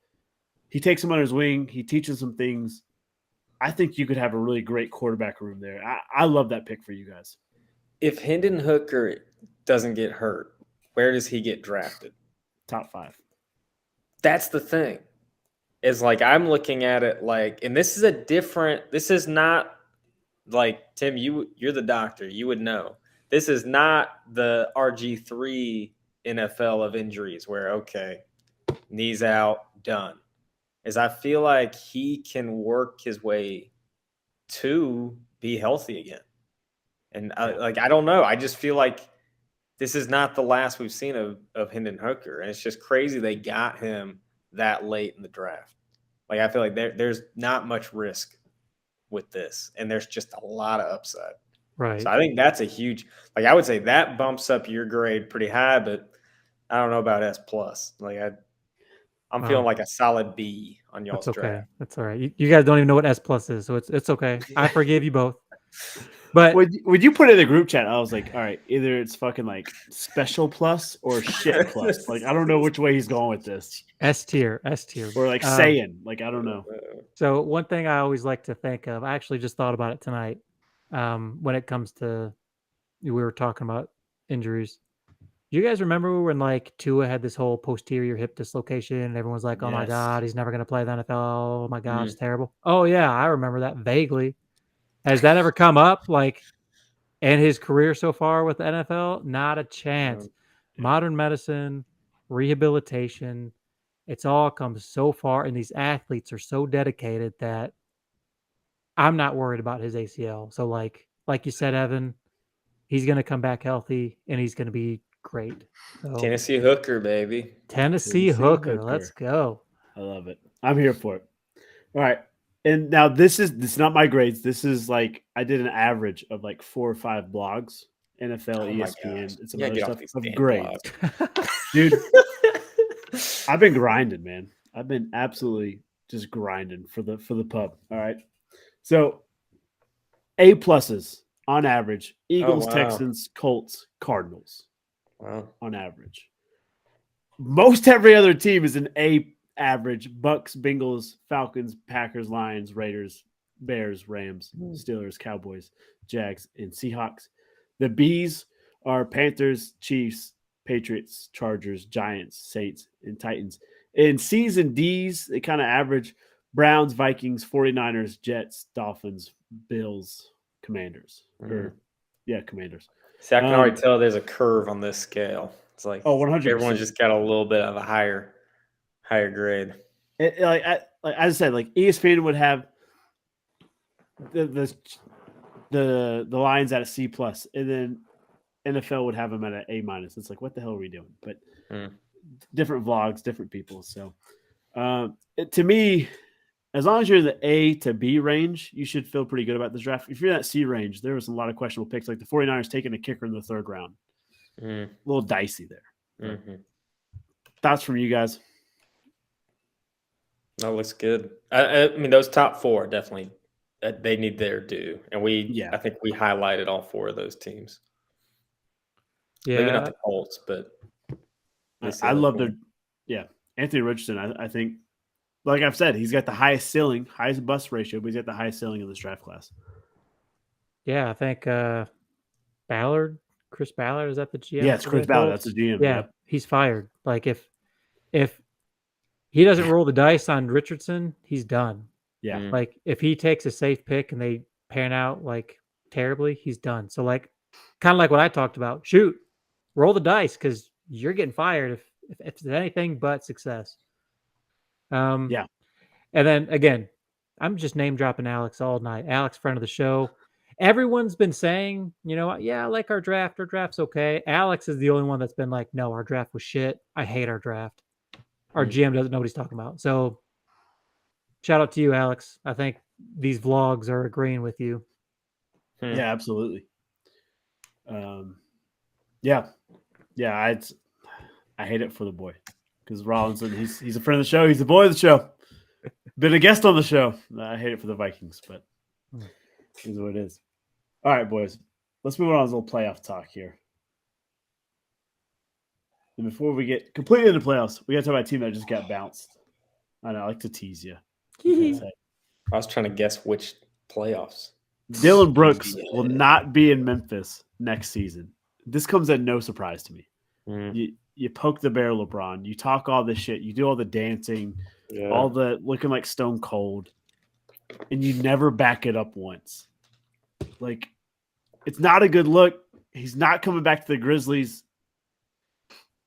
he takes him under his wing, he teaches him things. I think you could have a really great quarterback room there. I love that pick for you guys. If Hendon Hooker doesn't get hurt, where does he get drafted? Top 5. That's the thing. Is like I'm looking at it like, and this is not like Tim, you're the doctor, you would know. This is not the RG3 NFL of injuries where okay, knees out, done. Is I feel like he can work his way to be healthy again. And I don't know. I just feel like this is not the last we've seen of Hendon Hooker. And it's just crazy they got him that late in the draft. Like, I feel like there's not much risk with this. And there's just a lot of upside. Right. So I think that's a huge – like, I would say that bumps up your grade pretty high, but I don't know about S+. Like, I'm feeling like a solid B on y'all's That's okay. draft. That's all right. You guys don't even know what S+ is, so it's okay. I forgive you both. But when you put it in the group chat, I was like, all right, either it's fucking like special plus or shit plus. Like, I don't know which way he's going with this. S tier. Or like saying, like, I don't know. So one thing I always like to think of, I actually just thought about it tonight. When it comes to, we were talking about injuries. Do you guys remember when like Tua had this whole posterior hip dislocation and everyone's like, oh my Yes. God, he's never going to play the NFL. Oh my God, it's terrible. Oh yeah, I remember that vaguely. Has that ever come up like in his career so far with the NFL? Not a chance. Modern medicine, rehabilitation, it's all come so far, and these athletes are so dedicated that I'm not worried about his ACL. So like you said, Evan, he's going to come back healthy and he's going to be great. So, Tennessee Hooker, baby. Tennessee Hooker. Let's go. I love it. I'm here for it. All right. And now this is not my grades. This is like I did an average of like 4 or 5 blogs, NFL, Oh my ESPN, gosh. and some Yeah, other get off stuff these of damn grades. blogs. Dude, I've been grinding, man. I've been absolutely just grinding for the pub. All right. So A pluses on average. Eagles, wow. Texans, Colts, Cardinals Wow. on average. Most every other team is an A average. Bucks, Bengals, Falcons, Packers, Lions, Raiders, Bears, Rams, Steelers, Cowboys, Jags, and Seahawks. The Bs are Panthers, Chiefs, Patriots, Chargers, Giants, Saints, and Titans. In Cs and Ds, they kind of average Browns, Vikings, 49ers, Jets, Dolphins, Bills, Commanders. Commanders. See, I can already tell there's a curve on this scale. It's like 100%. everyone just got a little bit of a higher grade. Like as I said, like ESPN would have the Lions at a C+, and then NFL would have them at an A-. It's like, what the hell are we doing? But different vlogs, different people. So to me, as long as you're in the A to B range, you should feel pretty good about this draft. If you're in that C range, there was a lot of questionable picks, like the 49ers taking a kicker in the 3rd round. A little dicey there. Mm-hmm. Thoughts from you guys? That looks good. I mean, those top 4 definitely they need their due, and I think we highlighted all 4 of those teams. Yeah, Maybe not the Colts, but I love their Anthony Richardson. I think, like I've said, he's got the highest ceiling, highest bust ratio, but he's got the highest ceiling in this draft class. Yeah, I think Chris Ballard, is that the GM? Yeah, it's Chris Ballard. That's the GM. Yeah, he's fired. Like if he doesn't roll the dice on Richardson, he's done. Yeah. Like if he takes a safe pick and they pan out like terribly, he's done. So like, kind of like what I talked about. Shoot, roll the dice because you're getting fired if it's anything but success. Yeah. And then again, I'm just name dropping Alex all night. Alex, friend of the show. Everyone's been saying, yeah, I like our draft. Our draft's okay. Alex is the only one that's been like, no, our draft was shit. I hate our draft. Our GM doesn't know what he's talking about. So shout out to you, Alex. I think these vlogs are agreeing with you. Yeah, absolutely. Yeah. I hate it for the boy because Rollinson, he's a friend of the show. He's a boy of the show. Been a guest on the show. I hate it for the Vikings, but it is what it is. All right, boys. Let's move on to a little playoff talk here. And before we get completely into playoffs, we got to talk about a team that just got bounced. I know, I like to tease you. I was trying to guess which playoffs. Dylan Brooks will not be in Memphis next season. This comes at no surprise to me. You poke the bear, LeBron. You talk all this shit. You do all the dancing, all the looking like Stone Cold, and you never back it up once. Like, it's not a good look. He's not coming back to the Grizzlies.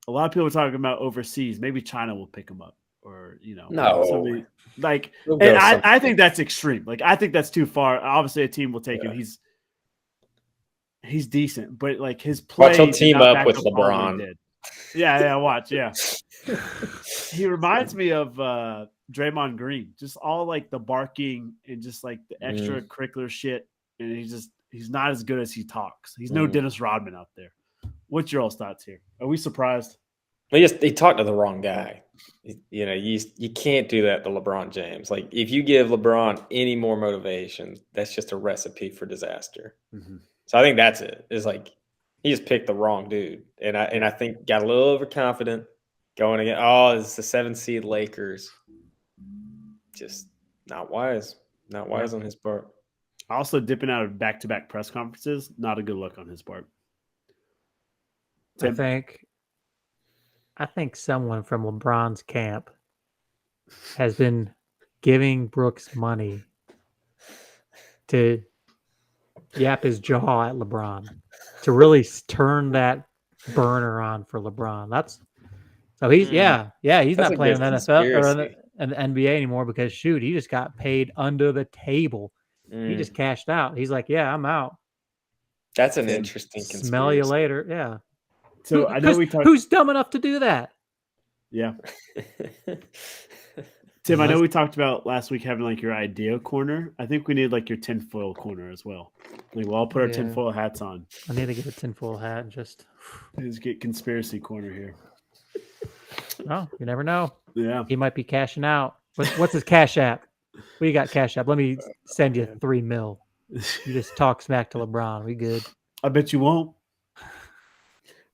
A lot of people are talking about overseas. Maybe China will pick him up, or No. somebody like. He'll go And I somewhere. think that's extreme. Like, I think that's too far. Obviously, a team will take him. He's decent, but like his play. Watch he'll did team not up back with all he LeBron. did. Yeah, watch. Yeah, he reminds me of Draymond Green. Just all like the barking and just like the extracurricular shit, and he's not as good as he talks. He's no Dennis Rodman out there. What's your all's thoughts here? Are we surprised? He talked to the wrong guy. You can't do that to LeBron James. Like, if you give LeBron any more motivation, that's just a recipe for disaster. So I think that's it. It's like he just picked the wrong dude, and I think got a little overconfident going again. Oh, it's the 7 seed Lakers. Just not wise. Not wise on his part. Also, dipping out of back-to-back press conferences, not a good look on his part. I think someone from LeBron's camp has been giving Brooks money to yap his jaw at LeBron to really turn that burner on for LeBron. He's That's not a playing in good the NFL or conspiracy. in the NBA anymore because shoot, he just got paid under the table. He just cashed out. He's like, yeah, I'm out. That's an interesting conspiracy. Smell you later. Yeah. So I know we talked. Who's dumb enough to do that? Yeah, Tim. I know we talked about last week having like your idea corner. I think we need like your tinfoil corner as well. Like we'll all put our tinfoil hats on. I need to get a tinfoil hat and just get conspiracy corner here. Oh, you never know. Yeah, he might be cashing out. What's his Cash App? What you got, Cash App? Let me send you $3 million. You just talk smack to LeBron. We good? I bet you won't.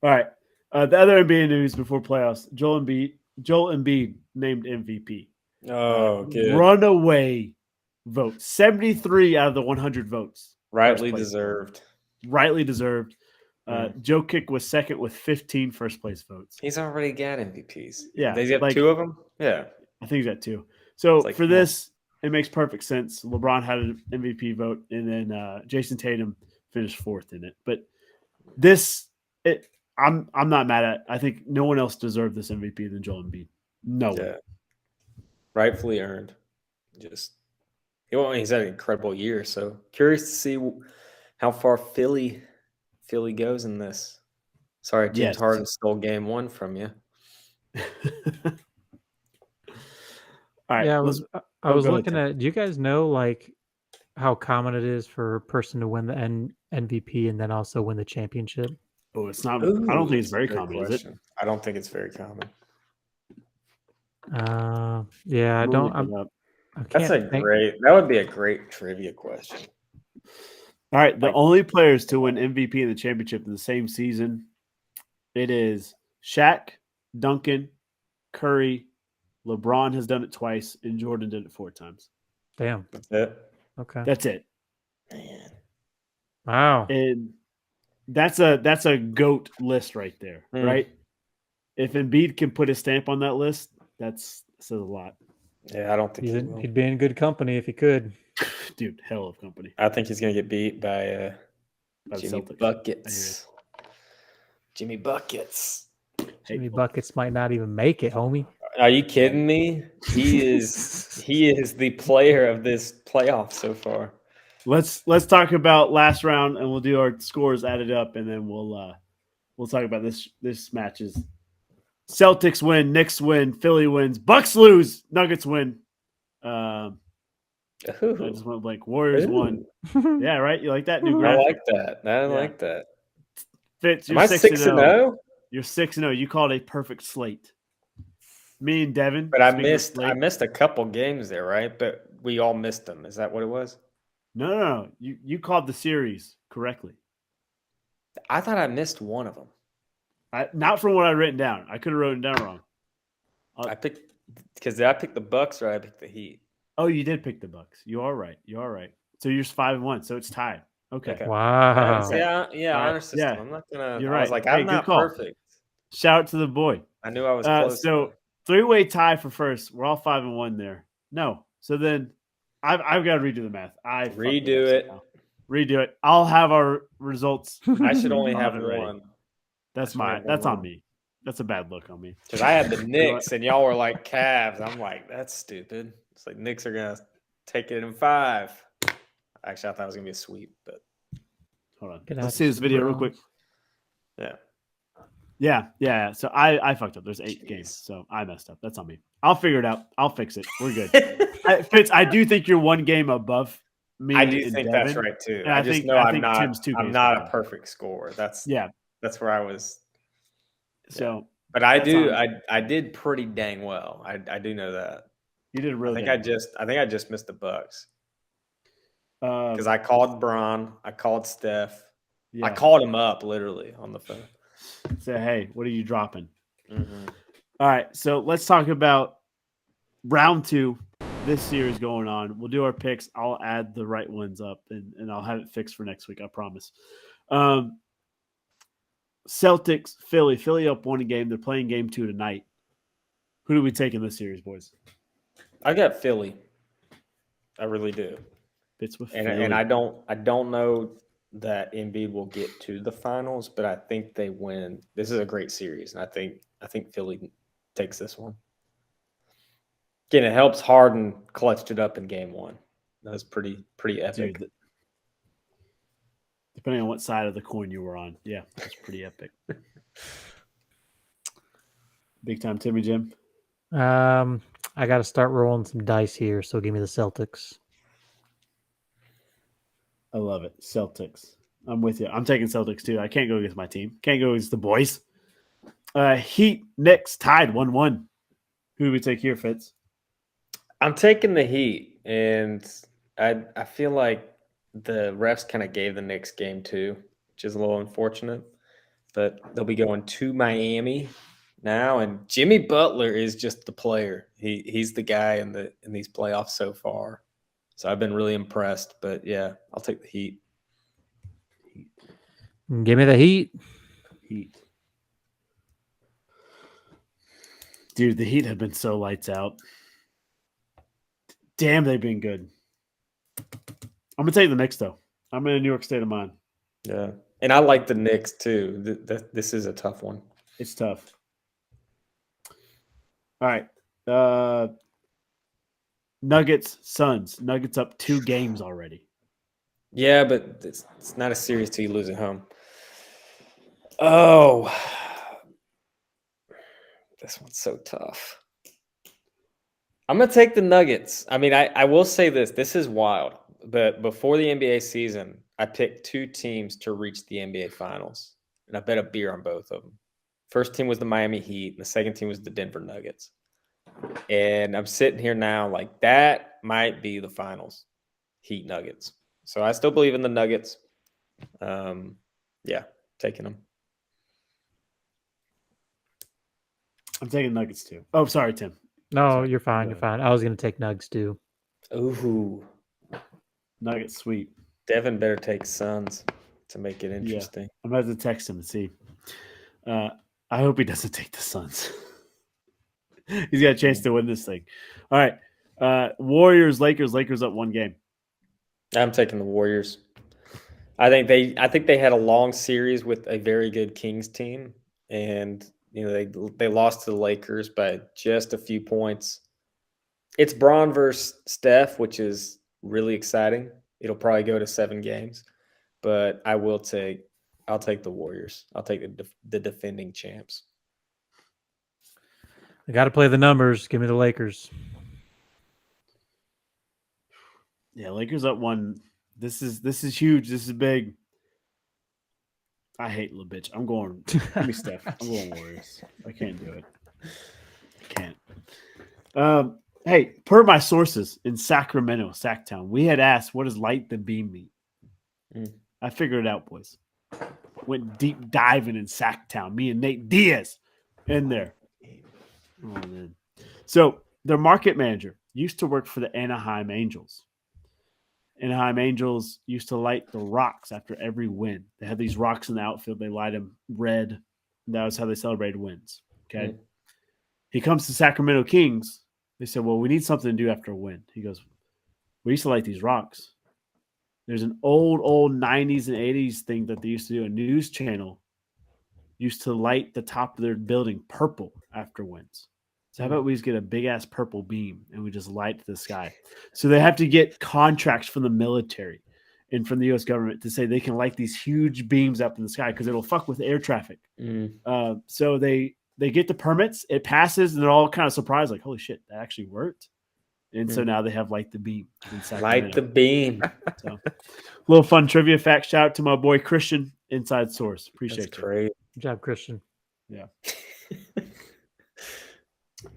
All right. The other NBA news before playoffs: Joel Embiid named MVP. Oh, good. Runaway vote. 73 out of the 100 votes. Rightly deserved. Jokic was second with 15 first place votes. He's already got MVPs. Yeah. Does he have 2 of them? Yeah. I think he's got 2. So like, for this, it makes perfect sense. LeBron had an MVP vote, and then Jason Tatum finished 4th in it. But I'm not mad at it. I think no one else deserved this MVP than Joel Embiid. No one. Yeah. Rightfully earned. He's had an incredible year. So curious to see how far Philly goes in this. Sorry, James Harden stole game 1 from you. All right. Yeah, I was looking at. Do you guys know like how common it is for a person to win the MVP and then also win the championship? Oh, it's not. I don't think it's very common, is it? I don't think it's very common. Yeah, I don't. That would be a great trivia question. All right, the only players to win MVP and the championship in the same season, it is Shaq, Duncan, Curry, LeBron has done it twice, and Jordan did it 4 times. Damn. That's it. Okay. That's it. Man. Wow. And that's a GOAT list right there, right? If Embiid can put his stamp on that list, that says a lot. Yeah, I don't think he'd be in good company if he could. Dude, hell of company. I think he's gonna get beat by By the Jimmy Celtics. Buckets. Jimmy Buckets. Jimmy Buckets might not even make it, homie. Are you kidding me? He is the player of this playoff so far. Let's talk about last round, and we'll do our scores added up, and then we'll talk about this matches. Celtics win, Knicks win, Philly wins, Bucks lose, Nuggets win. I just went blank. Warriors won. Yeah, right. You like that new I graphic? like that. I like that. Fitz, Am you're I 6-0. 6-0? You're 6-0. You called a perfect slate. Me and Devin. But I speaking of missed slate- a couple games there, right? But we all missed them. Is that what it was? No. You called the series correctly. I thought I missed one of them. Not from what I written down. I could have written down wrong. I picked because I picked the Bucks or I picked the Heat. Oh, you did pick the Bucks. You are right. So you're 5-1. So it's tied. Okay. Okay. Wow. Yeah, All honor right. system. Yeah. I'm not gonna. You're I was right. like, Hey, I'm good not call. perfect. Shout out to the boy. I knew I was close. So 3-way tie for first. We're all 5-1 there. No. So then I've got to redo the math. I fucked Redo up it. somehow. Redo it. I'll have our results. I should only I'll have have it ready. one That's I should have on one. me. That's a bad look on me. because I had the Knicks and y'all were like Cavs. I'm like, that's stupid. It's like Knicks are gonna take it in 5. Actually, I thought it was gonna be a sweep, but Hold on. Get Let's out see this video real Browns. quick. yeah. Yeah. So I fucked up. There's 8 Jeez. games. So I messed up. That's on me. I'll figure it out. I'll fix it. We're good. Fitz, I do think you're one game above me. I do and think Devin. that's right too. And I I just think- know I I'm think not. Tim's 2 I'm games not a behind. perfect scorer. That's Yeah. where I was. So But I That's do. on- I did pretty dang well. I do know that. you did really I think good. I just missed the Bucks Because because I called Bron. I called Steph. yeah. I called him up literally on the phone. Say, hey, what are you dropping? Mhm. All right, so let's talk about round 2. This series going on. We'll do our picks. I'll add the right ones up and I'll have it fixed for next week. I promise. Celtics, Philly. Philly up 1 game. They're playing game 2 tonight. Who do we take in this series, boys? I got Philly. I really do, Fits with and Philly. I don't know that Embiid will get to the finals, but I think they win. This is a great series, and I think Philly takes this one. Again, it helps Harden clutched it up in game 1. That was pretty epic. Dude, depending on what side of the coin you were on. Yeah, that's pretty epic. Big time Timmy Jim. I got to start rolling some dice here, so give me the Celtics. I love it. Celtics. I'm with you. I'm taking Celtics too. I can't go against my team. Can't go against the boys. Heat, Knicks tied 1-1. Who do we take here, Fitz? I'm taking the Heat, and I feel like the refs kind of gave the Knicks game too, which is a little unfortunate. But they'll be going to Miami now, and Jimmy Butler is just the player. He's the guy in these playoffs so far. So I've been really impressed. But yeah, I'll take the Heat. Give me the Heat. Heat. Dude, the Heat have been so lights out. Damn, they've been good. I'm going to take the Knicks, though. I'm in a New York state of mind. Yeah, and I like the Knicks too. This is a tough one. It's tough. All right. Nuggets, Suns. Nuggets up 2 games already. Yeah, but it's not a series till you lose at home. Oh, this one's so tough. I'm going to take the Nuggets. I mean, I will say this. This is wild. But before the NBA season, I picked 2 teams to reach the NBA Finals. And I bet a beer on both of them. First team was the Miami Heat. And the second team was the Denver Nuggets. And I'm sitting here now like that might be the finals. Heat Nuggets. So I still believe in the Nuggets. Yeah, taking them. I'm taking Nuggets, too. Oh, sorry, Tim. No, you're fine. Go You're ahead. fine. I was going to take Nugs too. Ooh. Nuggets sweep. Devin better take Suns to make it interesting. I'm about to text him and see. I hope he doesn't take the Suns. He's got a chance to win this thing. All right. Warriors, Lakers. Lakers up 1 game. I'm taking the Warriors. I think they had a long series with a very good Kings team, and they lost to the Lakers by just a few points. It's Braun versus Steph, which is really exciting. It'll probably go to 7 games, but I'll take the Warriors. I'll take the defending champs. I got to play the numbers. Give me the Lakers. Yeah, Lakers up 1. This is huge. This is big. I hate little bitch. I'm going. Give me Steph. I'm going Warriors. I can't do it. I can't. Hey, per my sources in Sacramento, Sacktown, we had asked, "What does light the beam mean?" I figured it out, boys. Went deep diving in Sacktown. Me and Nate Diaz in there. Oh, man. So their market manager used to work for the Anaheim Angels. Anaheim Angels used to light the rocks after every win. They had these rocks in the outfield. They light them red. And that was how they celebrated wins. Okay. He comes to Sacramento Kings. They said, well, we need something to do after a win. He goes, we used to light these rocks. There's an old 90s and 80s thing that they used to do. A news channel used to light the top of their building purple after wins. So how about we just get a big-ass purple beam and we just light the sky? So they have to get contracts from the military and from the U.S. government to say they can light these huge beams up in the sky because it'll fuck with air traffic. So they get the permits, it passes, and they're all kind of surprised, like, holy shit, that actually worked. And so now they have Light the Beam. Light the beam. So, little fun trivia fact. Shout out to my boy Christian, Inside Source. Appreciate That's you. great. Good job, Christian. Yeah.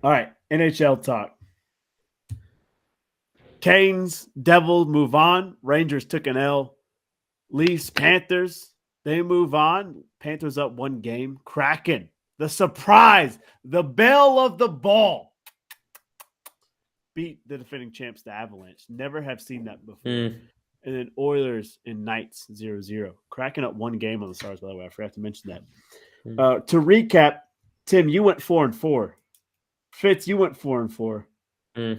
All right, NHL talk. Canes, Devils move on. Rangers took an L. Leafs, Panthers, they move on. Panthers up 1 game. Kraken, the surprise, the belle of the ball, beat the defending champs, the Avalanche. Never have seen that before. And then Oilers and Knights 0-0. Kraken up 1 game on the Stars, by the way. I forgot to mention that. To recap, Tim, you went 4-4. Fitz, you went 4-4.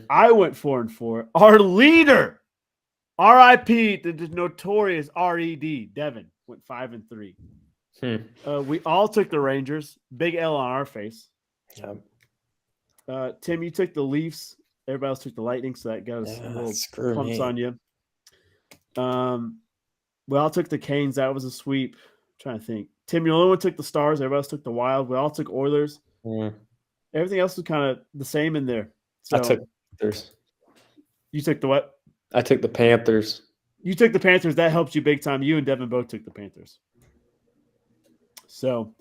I went 4-4. Our leader, R.I.P. the notorious R.E.D. Devin, went 5-3. We all took the Rangers. Big L on our face. Tim, you took the Leafs. Everybody else took the Lightning, so that got us a little pumps on you. We all took the Canes. That was a sweep. I'm trying to think. Tim, you only one took the Stars. Everybody else took the Wild. We all took Oilers. Everything else was kind of the same in there. So I took Panthers. You took the what? I took the Panthers. You took the Panthers. That helps you big time. You and Devin both took the Panthers. So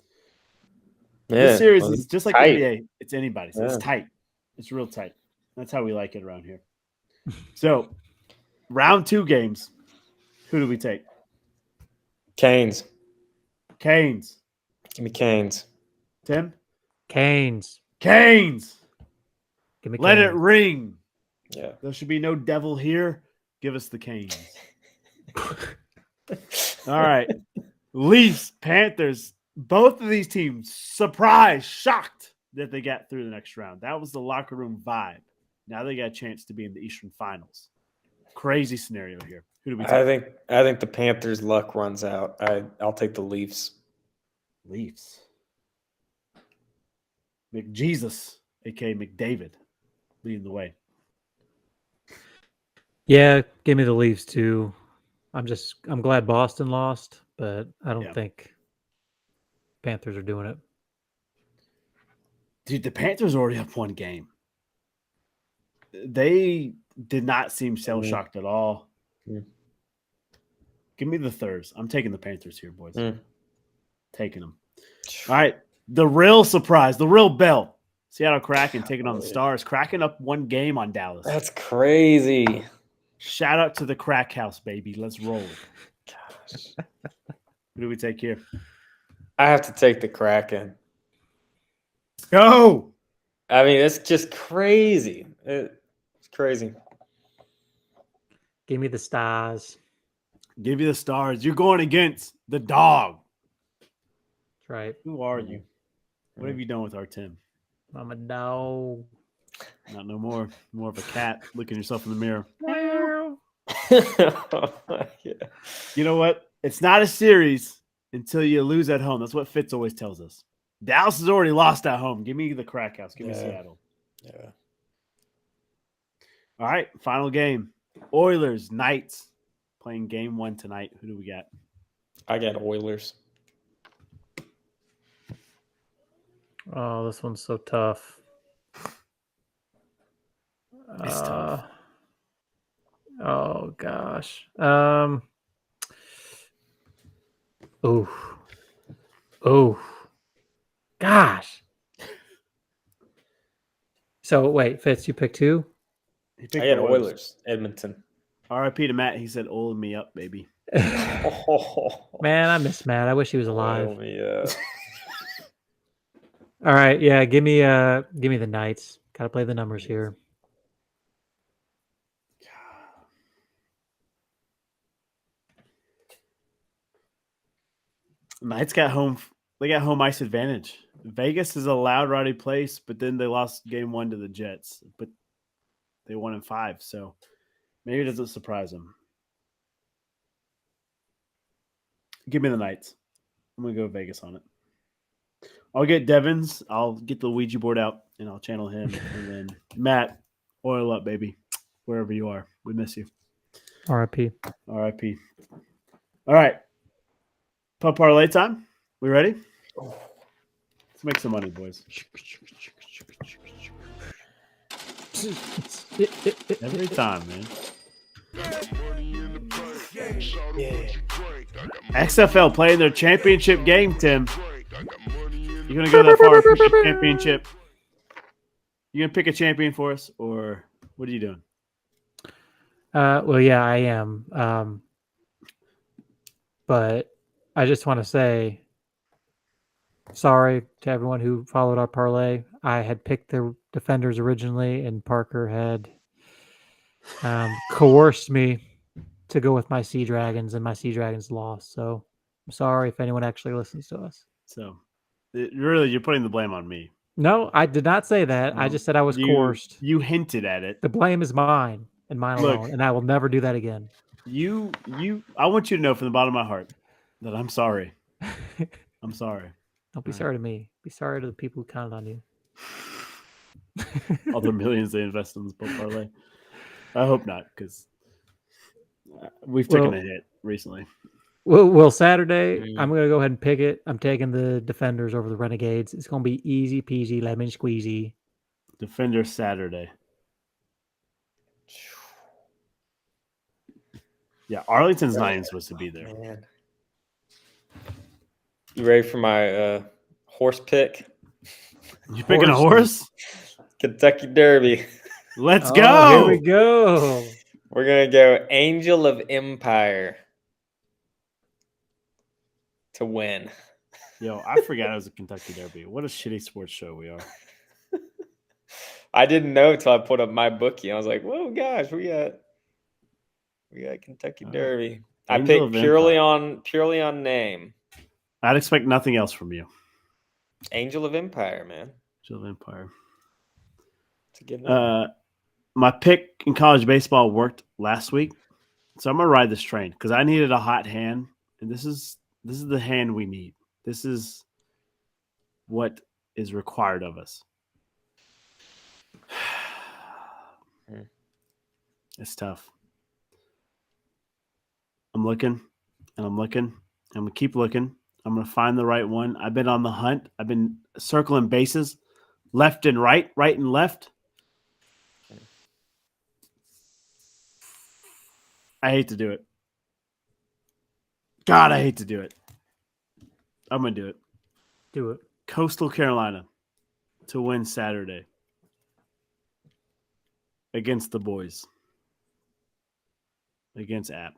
this series is just like tight. NBA. It's anybody's. It's tight. It's real tight. That's how we like it around here. So round 2 games. Who do we take? Canes. Canes. Give me Canes. Tim? Canes. Canes. Give me Let Canes. it ring. Yeah. There should be no devil here. Give us the Canes. All right. Leafs, Panthers. Both of these teams surprised, shocked that they got through the next round. That was the locker room vibe. Now they got a chance to be in the Eastern Finals. Crazy scenario here. Who do we take? I think the Panthers' luck runs out. I'll take the Leafs. Leafs. McJesus, a.k.a. McDavid, leading the way. Yeah, give me the Leafs too. I'm glad Boston lost, but I don't think Panthers are doing it. Dude, the Panthers already up 1 game. They did not seem shell-shocked at all. Give me the Thurs. I'm taking the Panthers here, boys. Taking them. All right. The real surprise, the real bell. Seattle Kraken taking on the Stars. Kraken up 1 game on Dallas. That's crazy. Shout out to the Crack House, baby. Let's roll. Gosh. Who do we take here? I have to take the Kraken. Go. I mean, it's just crazy. It's crazy. Give me the Stars. Give you the Stars. You're going against the dog. That's right. Who are you? What have you done with our Tim? I'm a dog. Not no more. More of a cat looking yourself in the mirror. Yeah. You know what? It's not a series until you lose at home. That's what Fitz always tells us. Dallas has already lost at home. Give me the crack house. Give me Yeah. Seattle. Yeah. All right, final game. Oilers, Knights playing game 1 tonight. Who do we got? I got Oilers. Oh, this one's so tough. It's tough. Oh gosh. Oh. Gosh. So wait, Fitz, you picked two? He I picked got the Oilers. Edmonton. RIP to Matt. He said, "Oil me up, baby." Man, I miss Matt. I wish he was alive. Oil me up. All right, yeah, give me the Knights. Gotta play the numbers here. Knights got home. They got home ice advantage. Vegas is a loud, rowdy place, but then they lost game 1 to the Jets, but they won in 5. So maybe it doesn't surprise them. Give me the Knights. I'm gonna go Vegas on it. I'll get Devins. I'll get the Ouija board out and I'll channel him. And then Matt, oil up, baby. Wherever you are, we miss you. RIP. RIP. All right. Pub parlay time. We ready? Let's make some money, boys. Every time, man. XFL playing their championship game, Tim. You're gonna go that far and pick a championship. You gonna pick a champion for us, or what are you doing? Well, yeah, I am. But I just want to say sorry to everyone who followed our parlay. I had picked the Defenders originally, and Parker had coerced me to go with my Sea Dragons, and my Sea Dragons lost. So I'm sorry if anyone actually listens to us. So, you're putting the blame on me. No, I did not say that. I just said I was coerced. You hinted at it. The blame is mine and mine Look. alone, and I will never do that again. I want you to know from the bottom of my heart that I'm sorry. I'm sorry. Don't be sorry to me. Be sorry to the people who counted on you. All the millions they invest in this book parlay. I hope not, because we've taken a hit recently. Well, Saturday, I'm going to go ahead and pick it. I'm taking the Defenders over the Renegades. It's going to be easy peasy, lemon squeezy. Defender Saturday. Yeah, Arlington's not even supposed to be there. Man. You ready for my horse pick? You picking a horse? Kentucky Derby. Let's Oh, go. Here we go. We're going to go Angel of Empire to win. Yo, I forgot it was a Kentucky Derby. What a shitty sports show we are. I didn't know until I put up my bookie. I was like, whoa, gosh, we got Kentucky Derby. I Angel of picked purely on name. I'd expect nothing else from you. Angel of Empire, man. Angel of Empire. It's a good name. My pick in college baseball worked last week, so I'm gonna ride this train because I needed a hot hand, and this is the hand we need. This is what is required of us. It's tough. I'm looking, and I'm looking. I'm gonna keep looking. I'm gonna find the right one. I've been on the hunt. I've been circling bases, left and right and left. I hate to do it. God, I hate to do it. I'm going to do it. Do it. Coastal Carolina to win Saturday against the boys. Against App.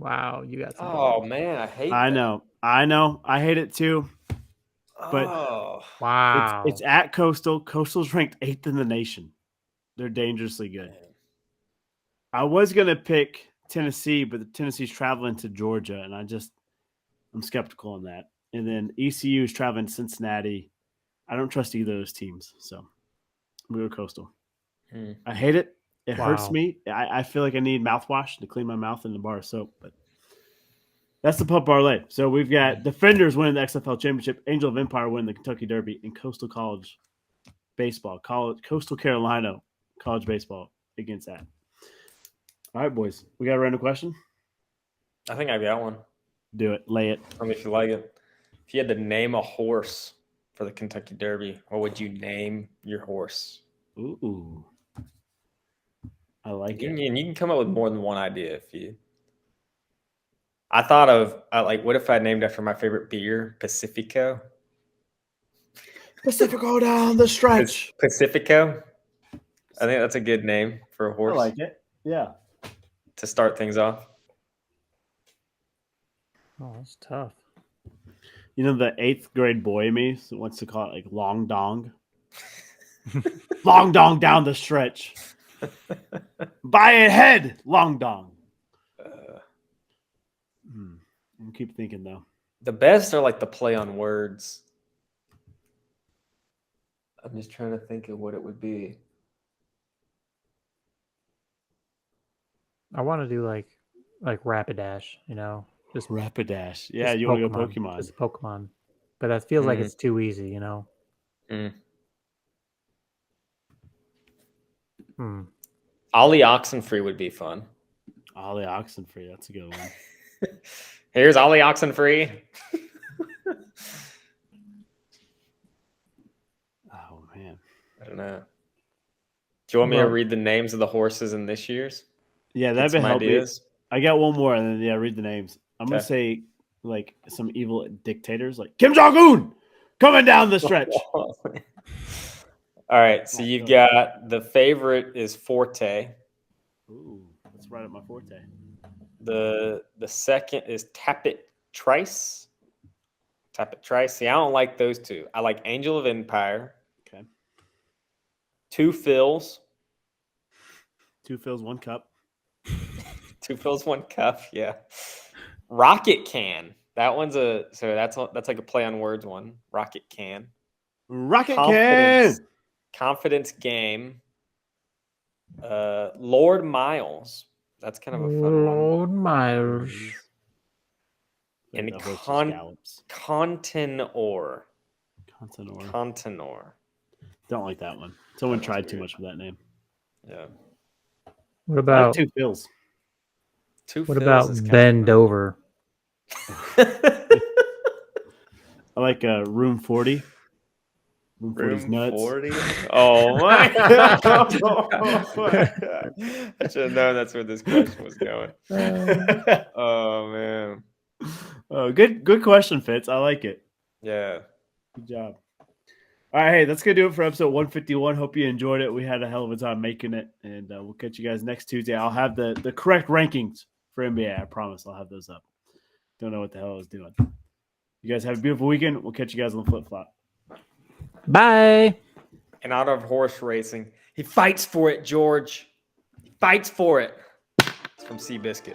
Wow, you got some. Oh, man, I hate I that. know. I hate it too. But Wow. it's at Coastal. Coastal's ranked 8th in the nation. They're dangerously good. I was going to pick Tennessee, but Tennessee's traveling to Georgia, and I'm skeptical on that. And then ECU is traveling to Cincinnati. I don't trust either of those teams, so I'm going to go Coastal. I hate it. It hurts Wow. me. I feel like I need mouthwash to clean my mouth in the bar of soap, but that's the Pup Parlay. So we've got Defenders winning the XFL Championship, Angel of Empire winning the Kentucky Derby, and Coastal College baseball, Coastal Carolina college baseball against that. All right, boys. We got a random question? I think I got one. Do it. Lay it. Tell me if you like it. If you had to name a horse for the Kentucky Derby, what would you name your horse? Ooh. I like You it. can come up with more than one idea if you. I thought of what if I named after my favorite beer, Pacifico? Pacifico down the stretch. Pacifico. I think that's a good name for a I horse like it. Yeah. to start things off. Oh, that's tough. You know, the 8th grade boy in me wants to call it like long dong. Long dong down the stretch. Buy a head, long dong. I'll keep thinking though. The best are like the play on words. I'm just trying to think of what it would be. I want to do like Rapidash, just Rapidash. Yeah, just you want to go Pokemon. Just Pokemon. But that feels like Mm. it's too easy, Ollie Oxenfree would be fun. Ollie Oxenfree, that's a good one. Here's Ollie Oxenfree. Oh man. I don't know. Do you want me to Well- read the names of the horses in this year's? Yeah, Get that'd be some helpful. ideas. I got one more, and then read the names. I'm gonna Okay. say like some evil dictators, like Kim Jong Un, coming down the stretch. All right, so you've got the favorite is Forte. Ooh, that's right up my forte. The second is Tappet Trice. Tappet Trice. See, I don't like those two. I like Angel of Empire. Okay. Two Phils. 2 fills, 1 cup. Two Phils, one cup. Yeah. Rocket Can. That one's that's like a play on words one. Rocket Can. Rocket Confidence. can. Confidence Game. Lord Miles. That's kind of a fun one. Lord Myers. And The horse con- scallops. Contenor. Contenor. Contenor. Don't like that one. Someone That one's tried too weird. much with that name. Yeah. What I about like 2 fills. Two what Phils about is kinda Bend fun. Over? I like Room 40. Room 40's Room nuts. 40? Oh my god. Oh my god. I should have known that's where this question was going. Oh man. Oh, good question, Fitz. I like it. Yeah. Good job. All right, hey, that's gonna do it for episode 151. Hope you enjoyed it. We had a hell of a time making it, and we'll catch you guys next Tuesday. I'll have the correct rankings for NBA. I promise. I'll have those up. Don't know what the hell I was doing. You guys have a beautiful weekend. We'll catch you guys on the flip flop. Bye. And out of horse racing, he fights for it, George. He fights for it. It's from Seabiscuit.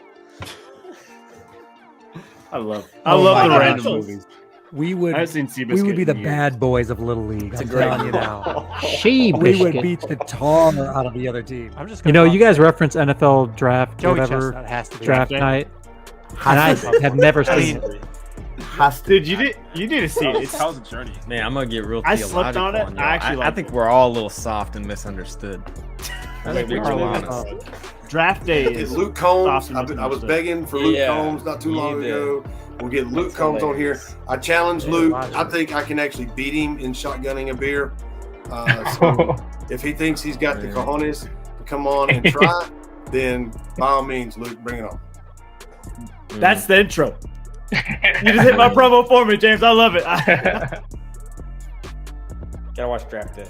I love Oh the my random gosh. movies. We I would haven't seen Seabiscuit. we would be the in years. bad boys of Little League. I'm telling you now. She We would biscuit. beat the tar out of the other team. I'm just you guys reference NFL draft, Joey whatever Chestnut has to be. draft Draft night, and I Has to be. have never I seen mean, it. Has to Dude, be. you need to see it. It's, That was a journey. Man, I'm gonna get real I theological slept on it. y'all. I actually I liked think it. we're all a little soft and misunderstood. Let's be Wait, real wait, honest. draft day Get is Luke Combs. Awesome, I was misunderstood. begging for Luke Yeah, Combs not too you long did. ago. We'll get Luke That's Combs on here. hilarious. I challenge Yeah, Luke. logic. I think I can actually beat him in shotgunning a beer. So if he thinks he's got the Man. cojones to come on and try, then by all means, Luke, bring it on. That's the intro. You just hit my promo for me, James. I love it. Gotta watch draft day.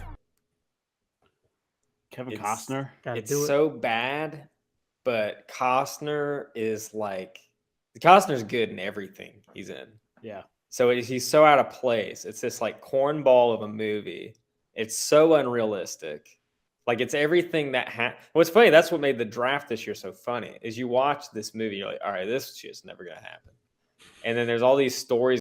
Kevin It's- Costner. Gotta It's do it. so bad, but Costner is like Costner's good in everything he's in. Yeah. So he's so out of place. It's this like cornball of a movie. It's so unrealistic. Like it's everything that what's funny, that's what made the draft this year so funny, is you watch this movie, you're like, all right, this shit's never gonna happen. And then there's all these stories